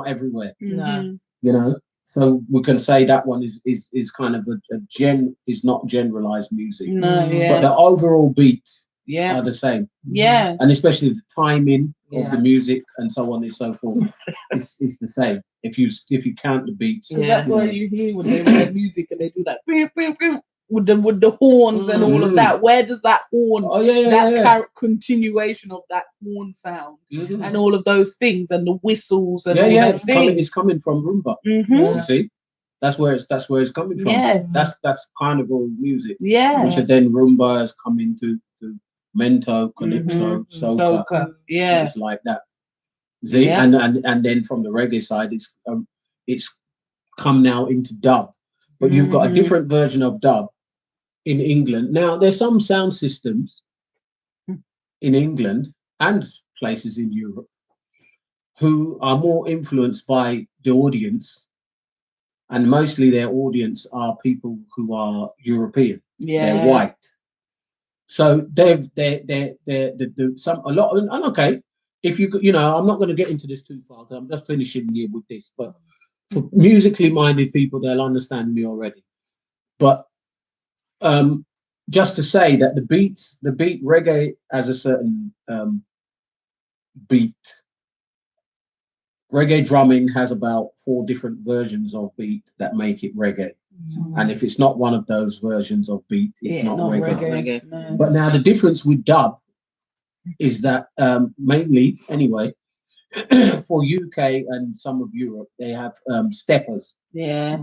everywhere. Mhm. So we can say that one is kind of is not generalized music. No, yeah. But the overall beats Yeah. are the same. Yeah. And especially the timing of the music and so on and so forth is the same. If you count the beats. So that's why you hear when they write music and they do that with the horns and all of that. Where does that horn, continuation of that horn sound and all of those things and the whistles and all that thing? It's coming from rumba. Mm-hmm. You see, that's where it's coming from. Yes. That's carnival music. Yeah. Which then rumba has come into mento, calypso, soca. Yeah. It's like that. See, and then from the reggae side, it's come now into dub, but you've got a different version of dub in England. Now, there's some sound systems in England and places in Europe who are more influenced by the audience, and mostly their audience are people who are European. Yeah. They're white. So they're a lot. And okay, if I'm not going to get into this too far because I'm just finishing here with this. But for musically minded people, they'll understand me already. But just to say that the beat reggae has a certain beat. Reggae drumming has about 4 different versions of beat that make it reggae. And if it's not one of those versions of beat, it's not reggae. No. But now the difference with dub is that mainly, anyway, for UK and some of Europe, they have steppers. Yeah.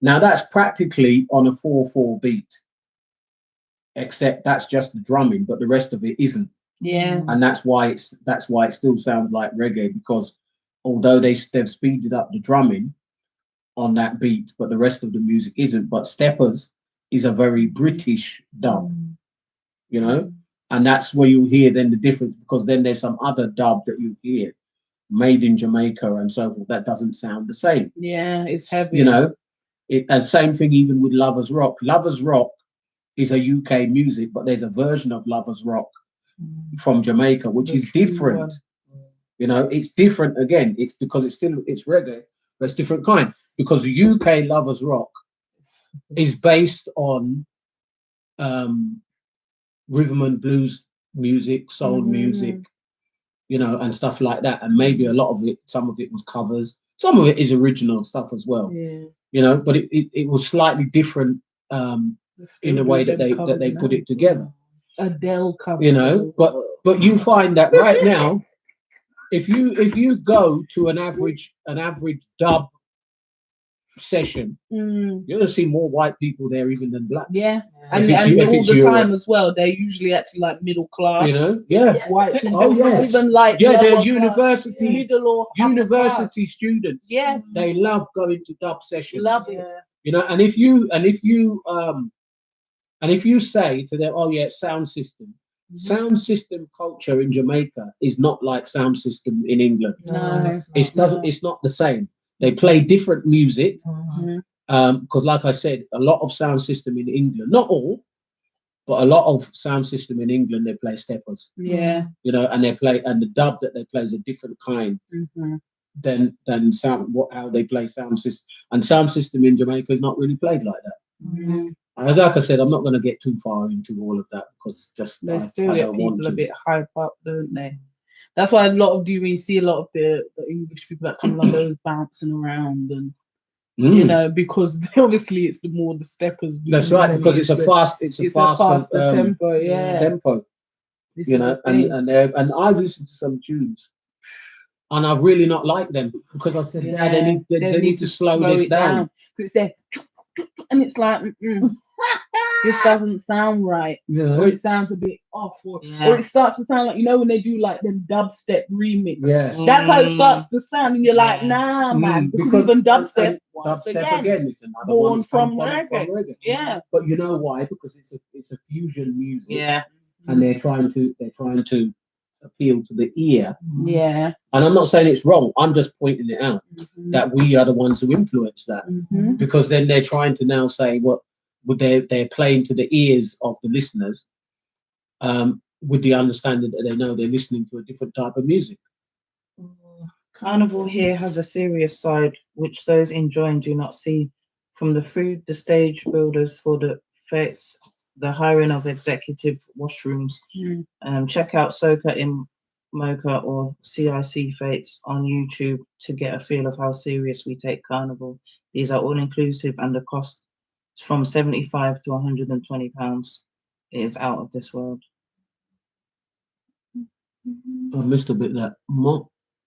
Now that's practically on a 4/4 beat, except that's just the drumming, but the rest of it isn't. Yeah. And that's why it still sounds like reggae, because although they've speeded up the drumming on that beat, but the rest of the music isn't. But steppers is a very British dub, And that's where you hear then the difference, because then there's some other dub that you hear made in Jamaica and so forth that doesn't sound the same. Yeah, it's heavy. You know, and same thing even with Lovers Rock. Lovers Rock is a UK music, but there's a version of Lovers Rock from Jamaica, which is different. You know, it's different again. It's because it's reggae, but it's different kind. Because UK Lovers Rock is based on rhythm and blues music, soul music, you know, and stuff like that. And maybe a lot of it, some of it was covers, some of it is original stuff as well. Yeah. You know, but it was slightly different in the way that they put it together. Adele cover. You know, but you find that right now, if you go to an average dub session, you're gonna see more white people there even than black. Yeah, and all the time as well. They're usually actually like middle class. You know, yeah, white people. Oh yes, even like they're university middle or university students. Yeah, they love going to dub sessions. Love it. You know, and if you say to them, oh yeah, sound system. Sound system culture in Jamaica is not like sound system in England. No, it's not the same. They play different music. Because like I said, a lot of sound system in England, not all, but a lot of sound system in England, they play steppers. Yeah. You know, and the dub that they play is a different kind than how they play sound system. And sound system in Jamaica is not really played like that. Like I said, I'm not going to get too far into all of that because it's just they still get people a bit hype up, don't they? That's why a lot of you see a lot of the English people that come along those bouncing around and you know, because obviously it's the steppers. That's right, because it's a faster tempo. Tempo. You know, and I've listened to some tunes. And I've really not liked them because I said, Dad, they need to slow this down. And it's like, this doesn't sound right, or it sounds a bit off, or it starts to sound like, you know, when they do like them dubstep remix. That's how it starts to sound, and you're like, nah, man, because even dubstep again is another born from reggae. Yeah, but you know why? Because it's a fusion music. Yeah, and they're trying to appeal to the ear. Yeah, and I'm not saying it's wrong. I'm just pointing it out that we are the ones who influence that because then they're trying to now say what they're playing to the ears of the listeners, with the understanding that they know they're listening to a different type of music. Carnival here has a serious side which those enjoying do not see, from the food, the stage builders for the fetes, the hiring of executive washrooms. Check out Soca in Mocha or CIC Fates on YouTube to get a feel of how serious we take Carnival. These are all inclusive and the cost from £75 to £120. It is out of this world. I missed a bit of that.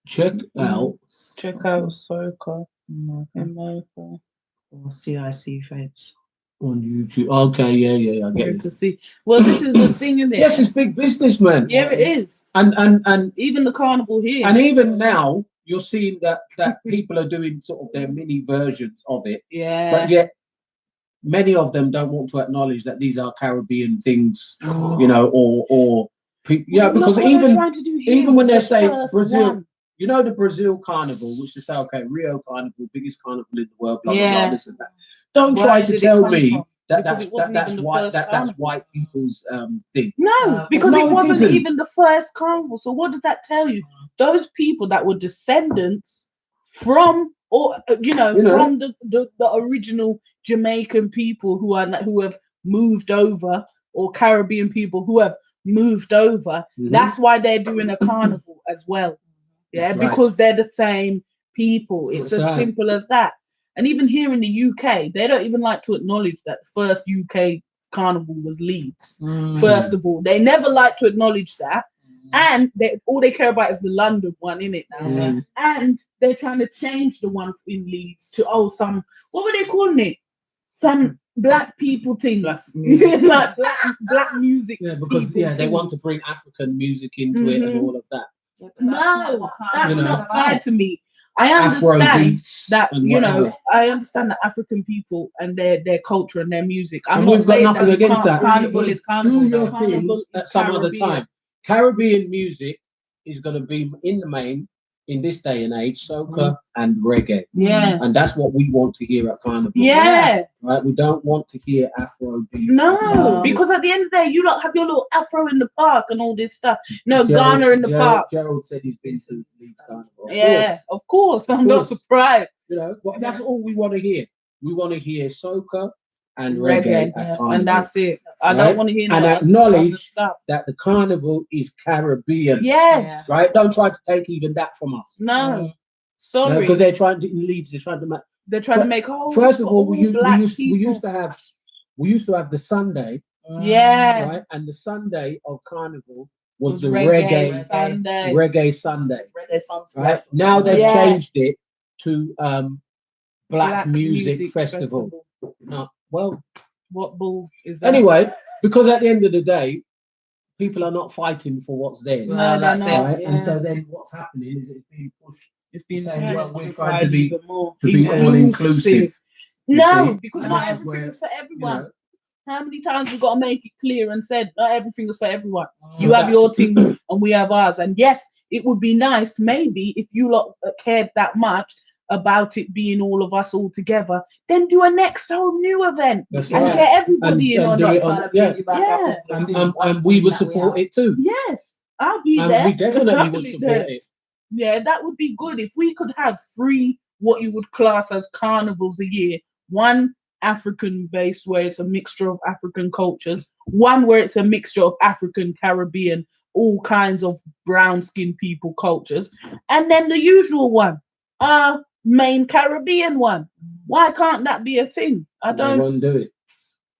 Check out Soca in Mocha or CIC Fates on YouTube. Okay, yeah, I get it. To see. Well, this is the thing, isn't it? Yes, it's big business, man. Yeah, it is. And even the Carnival here. And even now, you're seeing that people are doing sort of their mini versions of it. Yeah. But yet, many of them don't want to acknowledge that these are Caribbean things, you know, or because even when they say Brazil, you know, the Brazil Carnival, which they say, okay, Rio Carnival, biggest carnival in the world, blah blah blah, this and that. Don't try to tell me that's white people's thing. No, because it wasn't even the first carnival. So what does that tell you? Those people that were descendants from, or from the original Jamaican people who have moved over, or Caribbean people who have moved over. That's why they're doing a carnival as well. Yeah, because they're the same people. It's as simple as that. And even here in the UK, they don't even like to acknowledge that the first UK carnival was Leeds. First of all, they never like to acknowledge that. And all they care about is the London one, innit now. And they're trying to change the one in Leeds to some, what were they calling it? Some black people thing, like black music. Yeah, because they want to bring African music into it and all of that. No, that's not fair to me. I Afro understand beats that, and you know, whatever. I understand that African people and their culture and their music. I'm And not we've got saying nothing that you against can't that. bring it Carnival in. is carnival. Do your though. thing Carnival at is some other Caribbean. time. Caribbean music is going to be in the main in this day and age, soca and reggae, Yeah. and that's what we want to hear at Carnival. Yeah. Right, we don't want to hear Afro beats. No, because at the end of the day, you don't have your little afro in the park and all this stuff. No, Ghana in the park. Gerald said he's been to Leeds Carnival. Yeah, of course. I'm not surprised. You know, well, that's all we want to hear. We want to hear soca and Reggae, reggae at Carnival. and that's it. I Right? don't want to hear And no acknowledge other stuff. that the Carnival is Caribbean. Yes. Right? Don't try to take even that from us. No. Sorry. Because they're trying to in Leeds. They're trying to make. They're trying to make whole. First of all, we used people. to have the Sunday. Yeah. Right, and the Sunday of Carnival was the reggae Sunday. Sunday. Reggae Sunday. Reggae songs. Right now they've Yeah. changed it to Black Music Festival. No, well, what bull is that? anyway, because at the end of the day, people are not fighting for what's theirs. No, Well, they're that's not. Right? Yeah. And so then what's happening is it's being pushed. It's been saying, well, we're to trying to be even more all inclusive. No, because And not this is everything where, is for everyone. you know, How many times we got to make it clear and said not everything is for everyone. So You have that's- your thing and we have ours. And yes, it would be nice maybe if you lot cared that much about it being all of us all together, then do a next whole new event That's and right. get everybody in And on do it. it on- yeah. And we would support it too. Yes, I'll be And there. we definitely would Happily support there. it. Yeah, that would be good if we could have 3 what you would class as carnivals a year. One African based where it's a mixture of African cultures, one where it's a mixture of African, Caribbean, all kinds of brown skinned people cultures, and then the usual one, our main Caribbean one. Why can't that be a thing? I They don't, won't do it.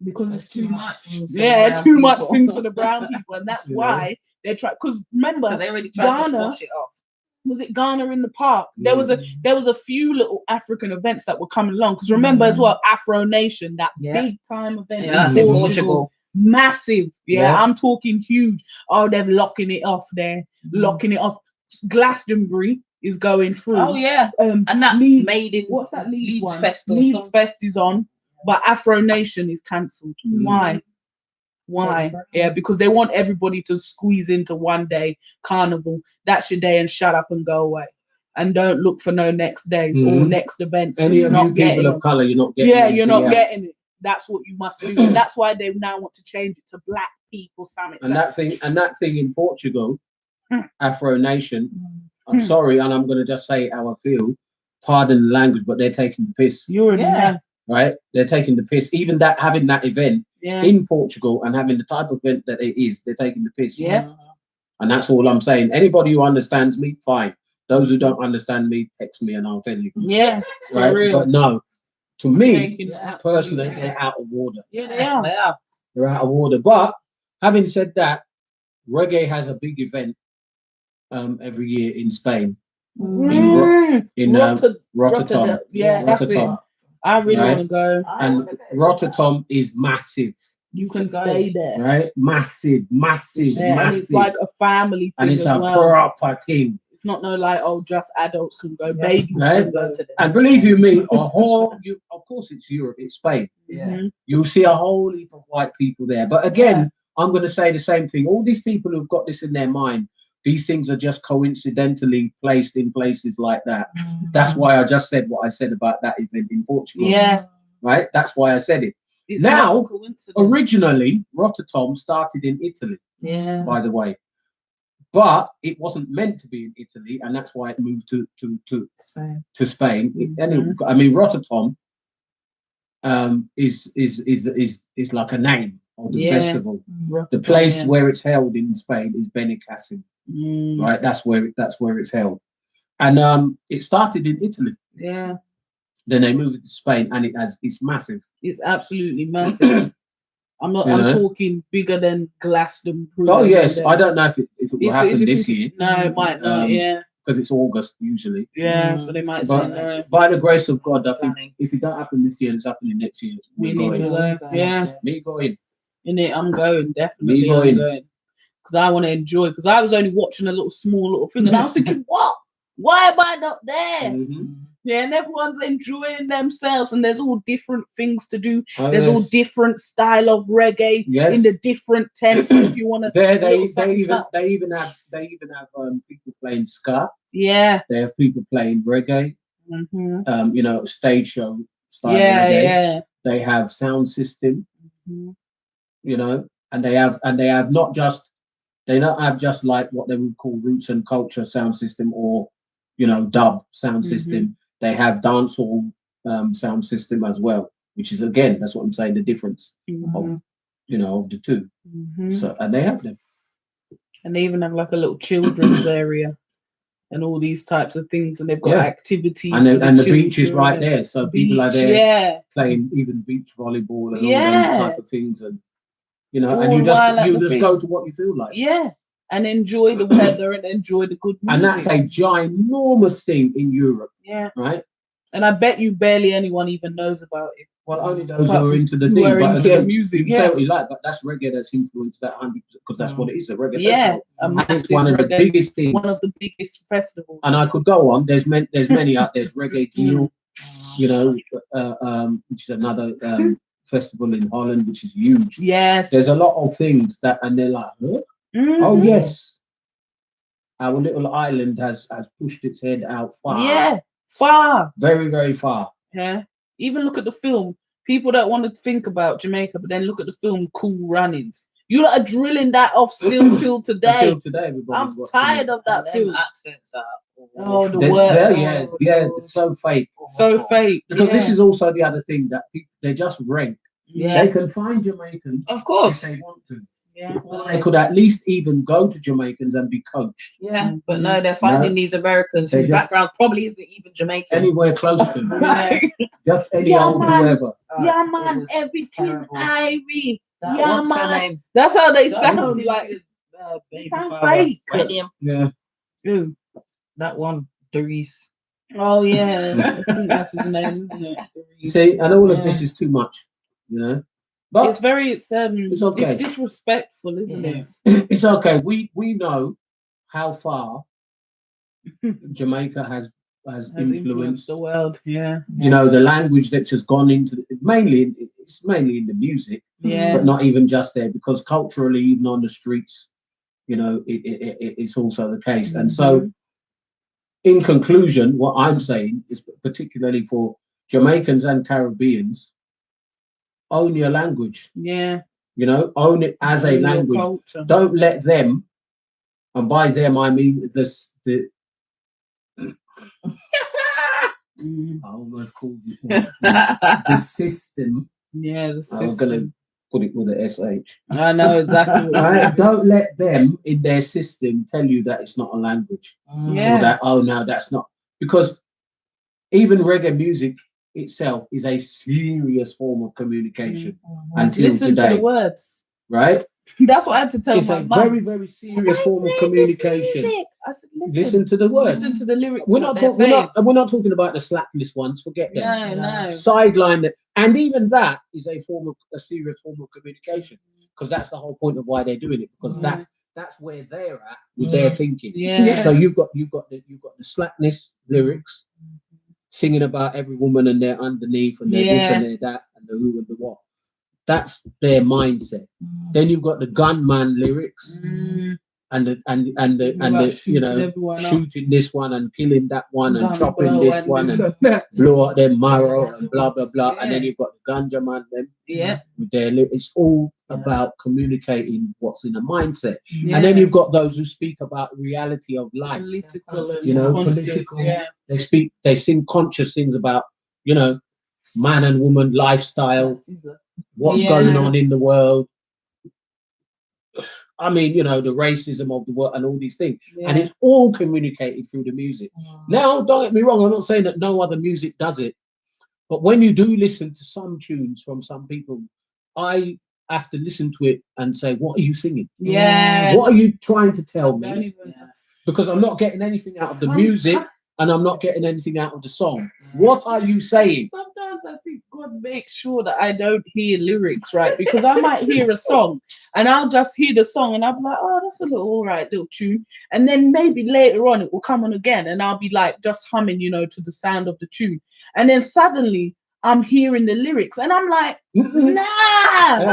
because it's too much. things for Yeah, brown too much people. things for the brown people, and that's You know? why they try. Because remember, Because they already tried to Ghana- squash it off. was it Ghana in the park? There was a few little African events that were coming along. Because remember as well, Afro Nation, that big time event Yeah, that's in in Portugal. massive. Yeah, Yeah. I'm talking huge. Oh, they're locking it off there, locking it off. Glastonbury is going through. Oh yeah, and that Leeds, made in what's that Leeds one? Fest or Leeds something. Fest is on, but Afro Nation is cancelled. Why? Why? Yeah, because they want everybody to squeeze into one day carnival. That's your day, and shut up and go away, and don't look for no next days or next events. Any You're of not you getting people them. of colour, you're not getting Yeah, you're not anything else. getting it. That's what you must do, and that's why they now want to change it to Black People Summit. And that thing in Portugal, Afro Nation. I'm sorry, and I'm gonna just say how I feel. Pardon the language, but they're taking the piss. You already know. Right? They're taking the piss. Even that having that event Yeah. in Portugal and having the type of event that it is, they're taking the piss. Yeah. And that's all I'm saying. Anybody who understands me, fine. Those who don't understand me, text me and I'll tell you. Yeah. For Right? real. But no, to me, Taking it absolutely. personally, they're out of order. Yeah, they are. They are. They're out of order. But having said that, reggae has a big event every year in Spain. In Rotterdam. Yeah, that's Rotterdam. it. I really Right? want to go. And Rotterdam is massive. You can stay there. Right? Massive. Yeah, and it's like a family thing And it's as a well. proper thing. It's not no like, oh, just adults can go. Yeah. Babies Right? can go to And believe you me, of course it's Europe, it's Spain. Yeah. You'll see a whole heap of white people there. But again, I'm going to say the same thing. All these people who've got this in their mind, these things are just coincidentally placed in places like that. That's why I just said what I said about that event in Portugal. Yeah. Right? That's why I said it. It's Now, not a coincidence. originally, Rotterdam started in Italy, Yeah. by the way. But it wasn't meant to be in Italy, and that's why it moved to Spain. Spain. Mm-hmm. Anyway, I mean, Rotterdam is like a name of the festival. The place where it's held in Spain is Benicassim, right? That's where it's held, and it started in Italy. Yeah. Then they moved it to Spain, and it's massive. It's absolutely massive. I'm You know? talking bigger than Glastonbury. Oh yes, I don't know if it will happen this year. year. No, it might not. Yeah. Because it's August usually. Yeah, so they might say no. But by the grace of God, I think if it don't happen this year, it's happening next year. We need to go. Yeah. Me going. In it, I'm going definitely. Me going. because I want to enjoy. Because I was only watching a small little thing, and I was thinking, what? Why am I not there? Mhm. Yeah, and everyone's enjoying themselves, and there's all different things to do. Oh, There's all yes. different style of reggae Yes. in the different tents. So if you want to, There, they even have people playing ska. yeah. They have people playing reggae. Mm-hmm. You know, stage show style Yeah, reggae. yeah. They have sound system. Mhm. You know, and they have not just they don't have just like what they would call roots and culture sound system or you know dub sound system. They have dancehall sound system as well, which is again that's what I'm saying the difference of you know of the two. So and they have them. And they even have like a little children's area and all these types of things, and they've got Yeah. activities. And the beach is children right and there, so people are beach, there yeah. playing even beach volleyball and all Yeah. them type of things, and you know, All and you while at the just thing. go to what you feel like. Yeah. And enjoy the weather and enjoy the good music. And that's a ginormous thing in Europe, yeah. right? And I bet you barely anyone even knows about it. Well, only those Apart who are from into the who thing, are but into again, the music, you can yeah. say what you like, but that's reggae that's influenced that 100% because that's what it is, a reggae Yeah, festival. a And massive it's one of the reggae- biggest things. One of the biggest festivals. And I could go on. There's many out there. There's Reggae Giel, you know, which is another festival in Holland, which is huge. Yes. There's a lot of things that, and they're like, huh? Oh yes, our little island has pushed its head out far. Yeah, far. Very, very far. Yeah. Even look at the film. People don't want to think about Jamaica, but then look at the film Cool Runnings. You lot are drilling that off still till today. Until today, everybody's I'm tired of that And film. them accents are Oh, the There's- word. yeah, Oh, yeah, God. it's so fake. So fake. Because yeah. this is also the other thing that they just rank. Yeah. They can find Jamaicans Of course. if they want to. Yeah. Or they could at least even go to Jamaicans and be coached. Yeah, but no, they're finding these Americans They whose just- background probably isn't even Jamaican. Anywhere close to them. Yeah. Just any Yeah, old man. whoever. Oh, Yeah, it man, was everything terrible. Ivy. That, Yeah, what's her man. name? That's how they That sound was like. his, baby sound father. fake. Radium. Yeah. Ooh. That one, Doris. Oh yeah, I think that's his name, isn't it? See, and all of this is too much, you know. But It's very it's okay. it's disrespectful, isn't Yeah. it? it's okay. We know how far Jamaica has influenced the world. Yeah. you know the language that's just gone into it's mainly in the music, Yeah. but not even just there because culturally, even on the streets, you know, it's also the case. And so, in conclusion, what I'm saying is particularly for Jamaicans and Caribbeans, own your language. Yeah. You know, own it as a Own your language. culture. Don't let them, and by them I mean the I almost called it the system. Yeah, the I was gonna system. put it with a SH. I know exactly what you Right? mean. Don't let them in their system tell you that it's not a language. Yeah. Or that, oh no, that's not, because even reggae music itself is a serious form of communication until Listen today. to the words. Right? That's what I had to tell It's my a mum. very, very serious form of communication. I said, Listen to the words. Listen to the lyrics. We're what not, they're saying. we're not talking about the slapless ones. Forget them. No. Sideline that, and even that is a serious form of communication, because that's the whole point of why they're doing it, because that's where they're at with their thinking. Yeah. So you've got the slackness lyrics, singing about every woman and their underneath and their this and their that and the who and the what. That's their mindset. Then you've got the gunman lyrics and the you know shooting this one and killing that one and chopping this one and blow out their marrow and blah blah blah. And then you've got the ganja man them. With their it's all about communicating what's in a mindset. And then you've got those who speak about reality of life. Political. They sing conscious things about, you know, man and woman lifestyle, what's going on in the world. I mean, you know, the racism of the world and all these things. And it's all communicated through the music. Now, don't get me wrong, I'm not saying that no other music does it. But when you do listen to some tunes from some people, I have to listen to it and say, what are you singing? Yeah. What are you trying to tell me? Because I'm not getting anything out of the music and I'm not getting anything out of the song. What are you saying? Sometimes I think God make sure that I don't hear lyrics, right? Because I might hear a song and I'll just hear the song and I'll be like, oh, that's a little all right little tune. And then maybe later on it will come on again and I'll be like just humming, to the sound of the tune. And then suddenly I'm hearing the lyrics and I'm like, nah,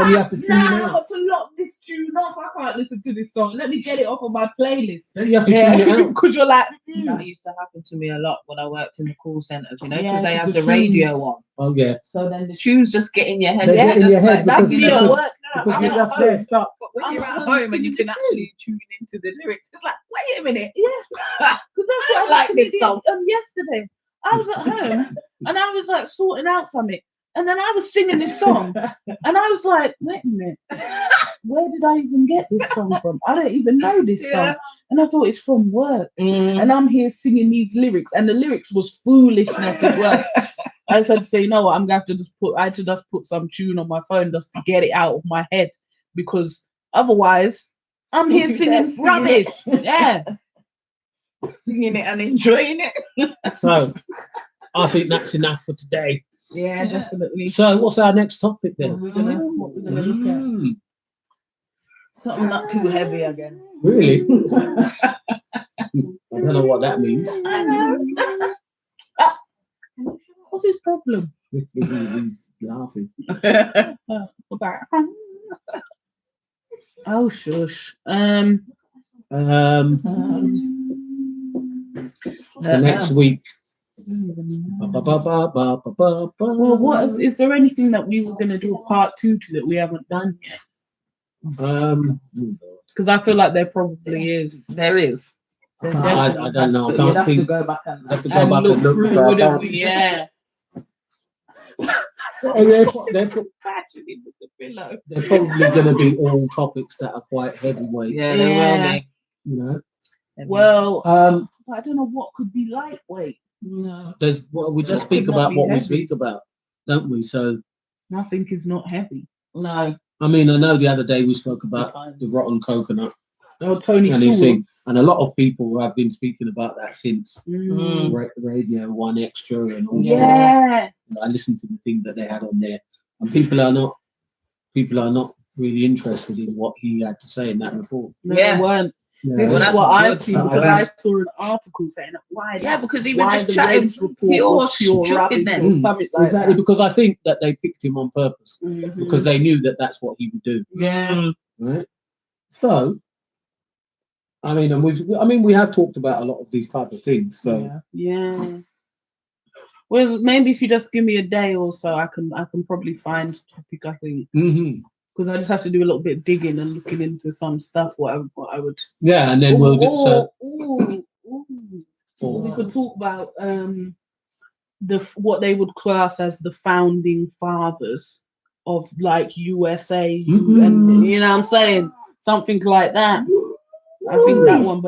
you have to tune I it out. got to lock this tune off. I can't listen to this song. Let me get it off of my playlist. You have to tune it out. Because you're like, That used to happen to me a lot when I worked in the call centers, because Yeah, they have the the radio on. Oh yeah. So then the tunes just get in your head. They get in your head that's because me at work now. because I'm you're at just home. there stuck. But when I'm you're at at home home and singing you can the actually tune into the lyrics, it's like, wait a minute. Yeah, because that's what I like like this this song. Yesterday. I was at home and I was like sorting out something, and then I was singing this song, and I was like, wait a minute, where did I even get this song from? I don't even know this song, and I thought it's from work, and I'm here singing these lyrics, and the lyrics was foolishness as well. I said, say, you know what, I'm gonna have to just put some tune on my phone just to get it out of my head, because otherwise I'm here singing rubbish. Yeah. Singing it and enjoying it. So I think that's enough for today. Yeah, definitely. So what's our next topic then? What we're gonna look at. Something not too heavy again. Really? I don't know what that means. I know. What's his problem? He's laughing. Oh shush. Next week. Well, what is there anything that we were gonna do a part 2 to that we haven't done yet? Because I feel like there probably is. There is. I don't know. I You'd can't have to think. go back and Have to go back look and look through, for wouldn't we? Yeah. They're Actually, with the pillow. probably going to be all topics that are quite heavyweight. yeah, they will be. You know. Well, I don't know what could be lightweight. No. we just speak about what we speak about, don't we? So Nothing is not heavy. No. I mean, I know the other day we spoke about the rotten coconut. Oh, Tony And Sewell. and a lot of people have been speaking about that since Mm. Radio 1 Extra and all. Yeah. I listened to the thing that they had on there, and people are not really interested in what he had to say in that report. No, Yeah. they weren't. Yeah. This Well, is that's what I good. see, because I saw an article saying why. Yeah, because he why was just the chatting Reds report pure was pure rubbish or stupidness. something like Exactly, that. because I think that they picked him on purpose Mhm. because they knew that that's what he would do. Yeah. Right. So, I mean, we have talked about a lot of these type of things. So, Yeah. Well, maybe if you just give me a day or so, I can probably find a topic. I think because I just have to do a little bit of digging and looking into some stuff. What I would. Yeah, and then we'll get we could talk about what they would class as the founding fathers of like USA, and you know what I'm saying, something like that. I think that one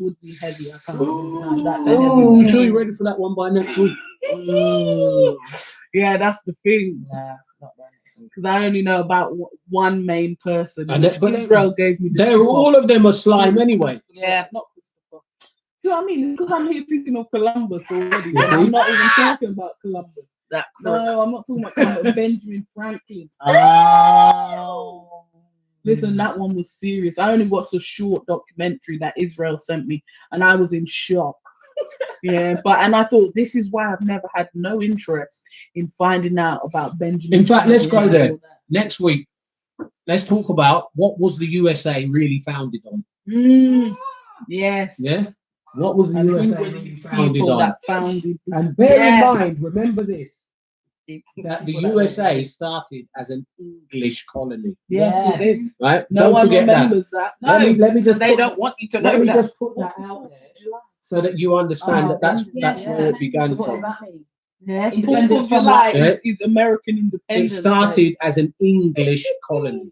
would be heavy. I can't do that. That's a heavy one. You sure you're ready for that one by next week? Yeah, that's the thing. Nah, not by next week. Because I only know about one main person. And Israel gave me. All of them are slime anyway. Yeah. Not Christopher. See what I mean? Because I'm here thinking of Columbus already. You see? I'm not even talking about Columbus. That crook. No, I'm not talking about Columbus. Benjamin Franklin. Oh. Listen, that one was serious. I only watched a short documentary that Israel sent me, and I was in shock. Yeah, and I thought this is why I've never had no interest in finding out about Benjamin. In fact, let's go Franklin there and all that. next week. Let's talk about what was the USA really founded on. Yes. Yeah. What was the And USA who were really these founded people on? that founded? And bear in mind, remember this, that the USA started as an English colony. Yeah, it is. Right? No Don't one forget remembers that. No, let me just they put, don't want you to know let me that. just put that out there so that you understand that's where it began So what does from. that mean? Yeah, Independence 4th of from July what? is American It independence. started as an English colony.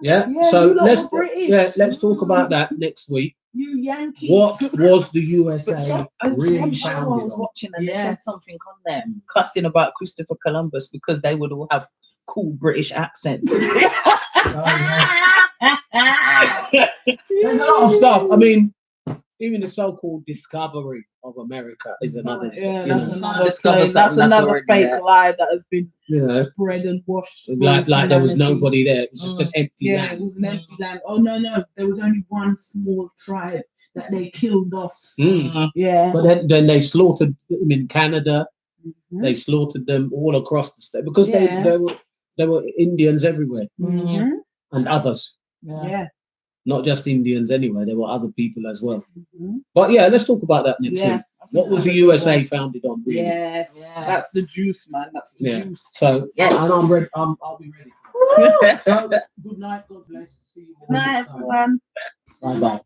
Yeah, So you lot let's were British. let's talk about that next week. You Yankees. What was the USA But really some show I founded was on? watching and they had something on there cussing about Christopher Columbus because they would all have cool British accents. There's a lot of stuff. I mean, even the so-called discovery of America is another. Yeah, you that's know, another discover claim. something That's that's another already fake there. lie that has been you know, spread and washed. through like there was humanity. nobody there. It was just an empty Yeah, land. it was an empty land. Oh no, there was only one small tribe that they killed off. Yeah, But then they slaughtered them in Canada. Mhm. They slaughtered them all across the state because Yeah. there were Indians everywhere Mhm. and others, Yeah. not just Indians anyway. There were other people as well. Mhm. But yeah, let's talk about that next Yeah. week. What was the That's a good USA one. founded on? Really? Yes. That's the juice, man. That's the Yeah. juice. So Yes. and I'm ready. I'll be ready. So good night. God bless. See you all Night, next time. everyone. Bye bye.